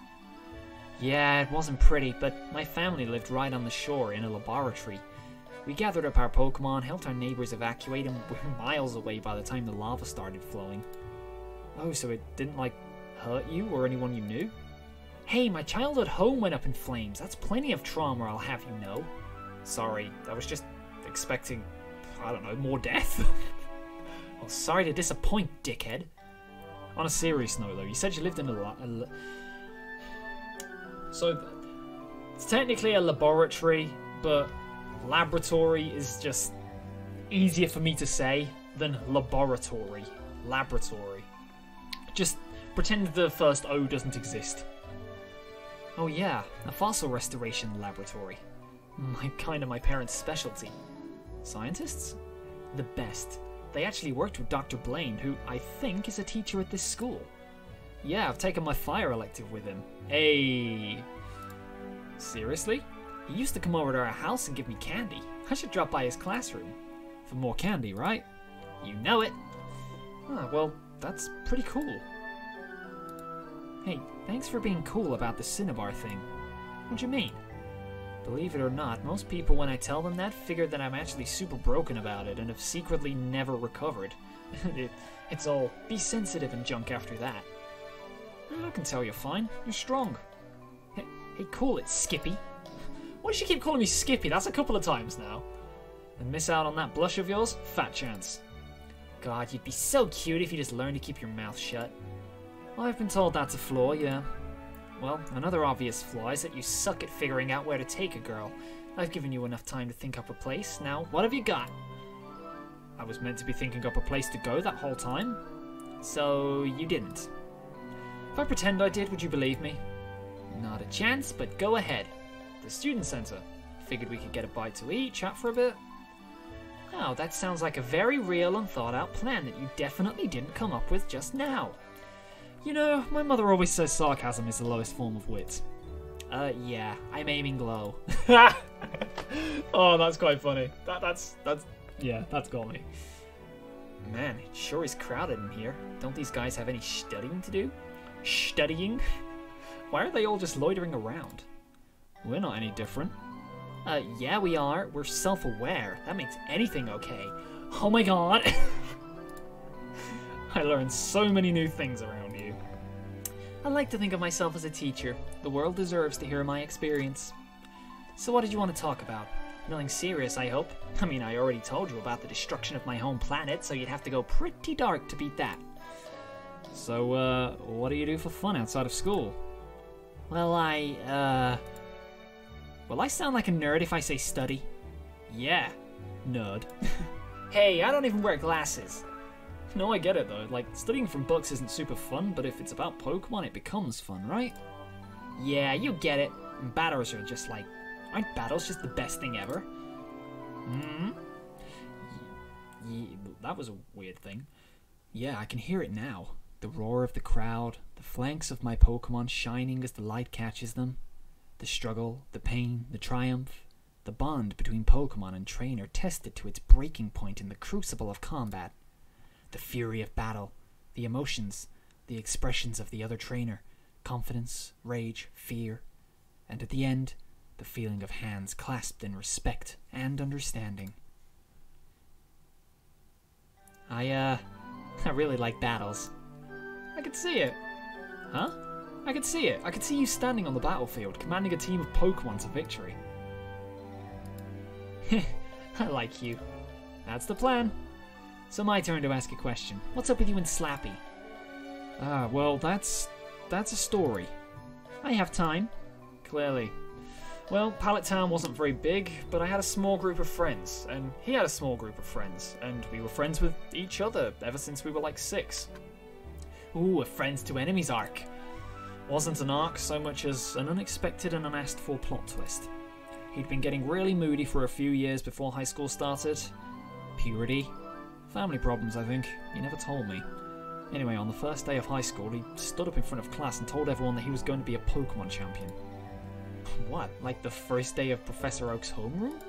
Yeah, it wasn't pretty, but my family lived right on the shore in a laboratory. We gathered up our Pokemon, helped our neighbors evacuate, and we were miles away by the time the lava started flowing. Oh, so it didn't, like, hurt you or anyone you knew? Hey, my childhood home went up in flames. That's plenty of trauma, I'll have you know. Sorry, I was just expecting, I don't know, more death. Well, sorry to disappoint, dickhead. On a serious note, though, you said you lived in So, it's technically a laboratory, but laboratory is just easier for me to say than laboratory. Laboratory. Just pretend the first O doesn't exist. Oh yeah, a fossil restoration laboratory. My parents' specialty. Scientists? The best. They actually worked with Dr. Blaine, who I think is a teacher at this school. Yeah, I've taken my fire elective with him. Hey. Seriously? He used to come over to our house and give me candy. I should drop by his classroom. For more candy, right? You know it. Ah, well, that's pretty cool. Hey, thanks for being cool about the Cinnabar thing. What do you mean? Believe it or not, most people when I tell them that figure that I'm actually super broken about it and have secretly never recovered. It's all be sensitive and junk after that. I can tell you're fine. You're strong. Hey, cool it, Skippy. Why does she keep calling me Skippy? That's a couple of times now. And miss out on that blush of yours? Fat chance. God, you'd be so cute if you just learned to keep your mouth shut. I've been told that's a flaw, yeah. Well, another obvious flaw is that you suck at figuring out where to take a girl. I've given you enough time to think up a place. Now, what have you got? I was meant to be thinking up a place to go that whole time. So, you didn't. If I pretend I did, would you believe me? Not a chance, but go ahead. The student center. Figured we could get a bite to eat, chat for a bit. Oh, that sounds like a very real and thought out plan that you definitely didn't come up with just now. You know, my mother always says sarcasm is the lowest form of wit. Yeah, I'm aiming low. Oh, that's quite funny. That's yeah, that's got me. Man, it sure is crowded in here. Don't these guys have any studying to do? Studying? Why are they all just loitering around? We're not any different. Yeah, we are. We're self-aware. That makes anything okay. Oh my god. I learned so many new things around you. I like to think of myself as a teacher. The world deserves to hear my experience. So what did you want to talk about? Nothing serious, I hope. I mean, I already told you about the destruction of my home planet, so you'd have to go pretty dark to beat that. So, what do you do for fun outside of school? Well, Will I sound like a nerd if I say study? Yeah, nerd. Hey, I don't even wear glasses. No, I get it though. Like, studying from books isn't super fun, but if it's about Pokemon, it becomes fun, right? Yeah, you get it. And battles are just like... Aren't battles just the best thing ever? Hmm? Yeah, that was a weird thing. Yeah, I can hear it now. The roar of the crowd, the flanks of my Pokemon shining as the light catches them. The struggle, the pain, the triumph. The bond between Pokemon and trainer tested to its breaking point in the crucible of combat. The fury of battle, the emotions, the expressions of the other trainer, confidence, rage, fear, and at the end, the feeling of hands clasped in respect and understanding. I really like battles. I could see it. Huh? I could see it. I could see you standing on the battlefield, commanding a team of Pokemon to victory. I like you. That's the plan. So my turn to ask a question. What's up with you and Slappy? Well, that's a story. I have time. Clearly. Well, Pallet Town wasn't very big, but I had a small group of friends, and he had a small group of friends, and we were friends with each other ever since we were like 6. Ooh, a friends to enemies arc. Wasn't an arc so much as an unexpected and unasked for plot twist. He'd been getting really moody for a few years before high school started. Puberty. Family problems, I think. He never told me. Anyway, on the first day of high school, he stood up in front of class and told everyone that he was going to be a Pokemon champion. What, like the first day of Professor Oak's homeroom?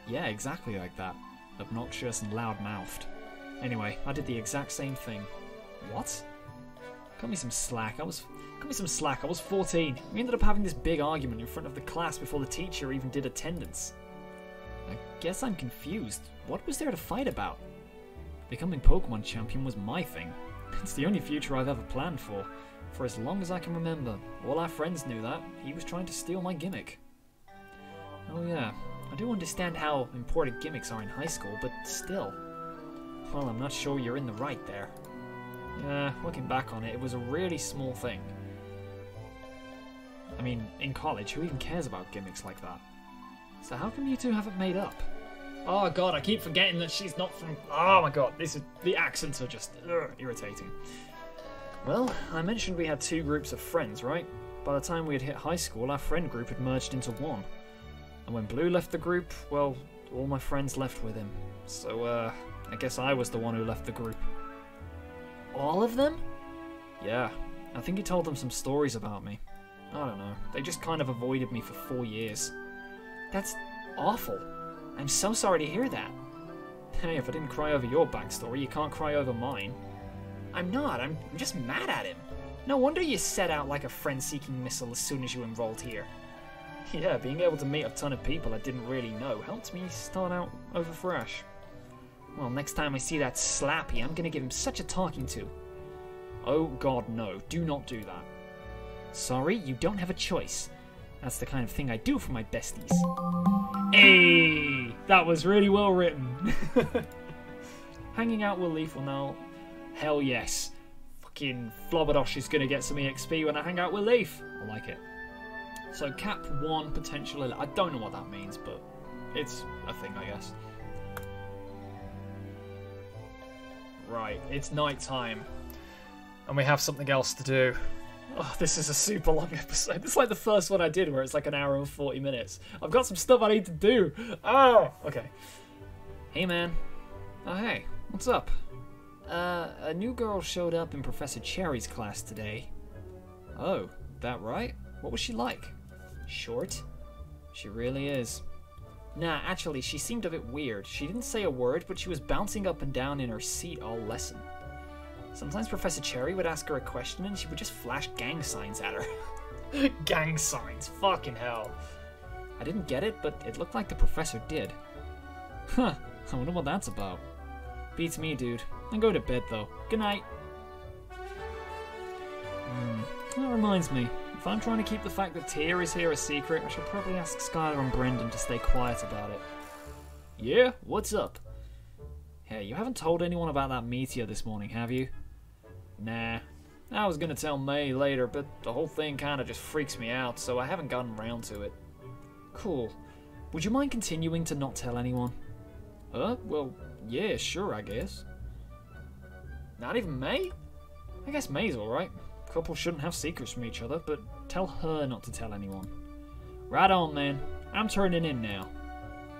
Yeah, exactly like that. Obnoxious and loud-mouthed. Anyway, I did the exact same thing. What? Cut me some slack. I was 14. We ended up having this big argument in front of the class before the teacher even did attendance. I guess I'm confused. What was there to fight about? Becoming Pokemon champion was my thing. It's the only future I've ever planned for as long as I can remember. All our friends knew that. He was trying to steal my gimmick. Oh yeah, I do understand how important gimmicks are in high school, but still. Well, I'm not sure you're in the right there. Yeah, looking back on it, it was a really small thing. I mean, in college, who even cares about gimmicks like that? So how come you two haven't made up? Oh god, I keep forgetting that she's not from... Oh my god, the accents are just irritating. Well, I mentioned we had 2 groups of friends, right? By the time we had hit high school, our friend group had merged into one. And when Blue left the group, well, all my friends left with him. So, I guess I was the one who left the group. All of them? Yeah, I think he told them some stories about me. I don't know, they just kind of avoided me for 4 years. That's awful. I'm so sorry to hear that. Hey, if I didn't cry over your backstory, you can't cry over mine. I'm not, I'm just mad at him. No wonder you set out like a friend-seeking missile as soon as you enrolled here. Yeah, being able to meet a ton of people I didn't really know helped me start out over fresh. Well, next time I see that Slappy, I'm gonna give him such a talking to. Oh god, no, do not do that. Sorry, you don't have a choice. That's the kind of thing I do for my besties. Hey, that was really well written. Hanging out with Leaf will now... Hell yes. Fucking Flobberdosh is gonna get some EXP when I hang out with Leaf. I like it. So cap 1 potential... I don't know what that means, but it's a thing, I guess. Right, it's night time. And we have something else to do. Oh, this is a super long episode. This is like the first one I did where it's like an hour and 40 minutes. I've got some stuff I need to do. Oh, okay. Hey, man. Oh, hey. What's up? A new girl showed up in Professor Cherry's class today. Oh, that right? What was she like? Short? She really is. Nah, actually, she seemed a bit weird. She didn't say a word, but she was bouncing up and down in her seat all lesson. Sometimes Professor Cherry would ask her a question and she would just flash gang signs at her. Gang signs, fucking hell. I didn't get it, but it looked like the professor did. Huh, I wonder what that's about. Beats me, dude. I'm going to bed, though. Good night. That reminds me. If I'm trying to keep the fact that Tia is here a secret, I should probably ask Skylar and Brendan to stay quiet about it. Yeah? What's up? Hey, you haven't told anyone about that meteor this morning, have you? Nah. I was gonna tell May later, but the whole thing kinda just freaks me out, so I haven't gotten around to it. Cool. Would you mind continuing to not tell anyone? Well, yeah, sure, I guess. Not even May? I guess May's alright. Couples shouldn't have secrets from each other, but tell her not to tell anyone. Right on, man. I'm turning in now.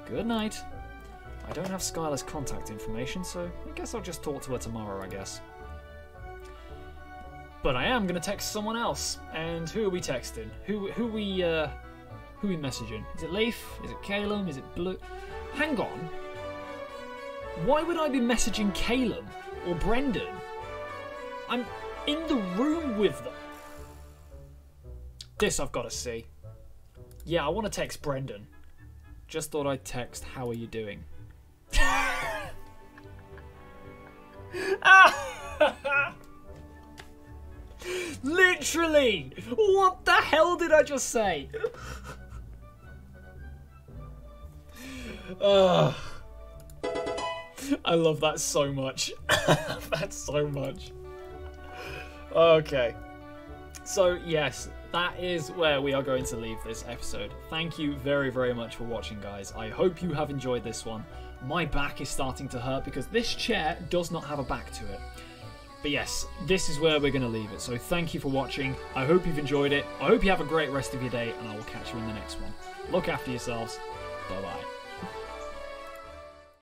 Good night. I don't have Skylar's contact information, so I guess I'll just talk to her tomorrow, I guess. But I am gonna text someone else. And who are we texting? Who we messaging? Is it Leif? Is it Calum? Is it Blue? Hang on. Why would I be messaging Calum or Brendan? I'm in the room with them. This I've got to see. Yeah, I want to text Brendan. Just thought I'd text, how are you doing? Literally! What the hell did I just say? I love that so much. That's so much. Okay. So, yes, that is where we are going to leave this episode. Thank you very, very much for watching, guys. I hope you have enjoyed this one. My back is starting to hurt because this chair does not have a back to it. But yes, this is where we're going to leave it. So thank you for watching. I hope you've enjoyed it. I hope you have a great rest of your day, and I will catch you in the next one. Look after yourselves. Bye-bye.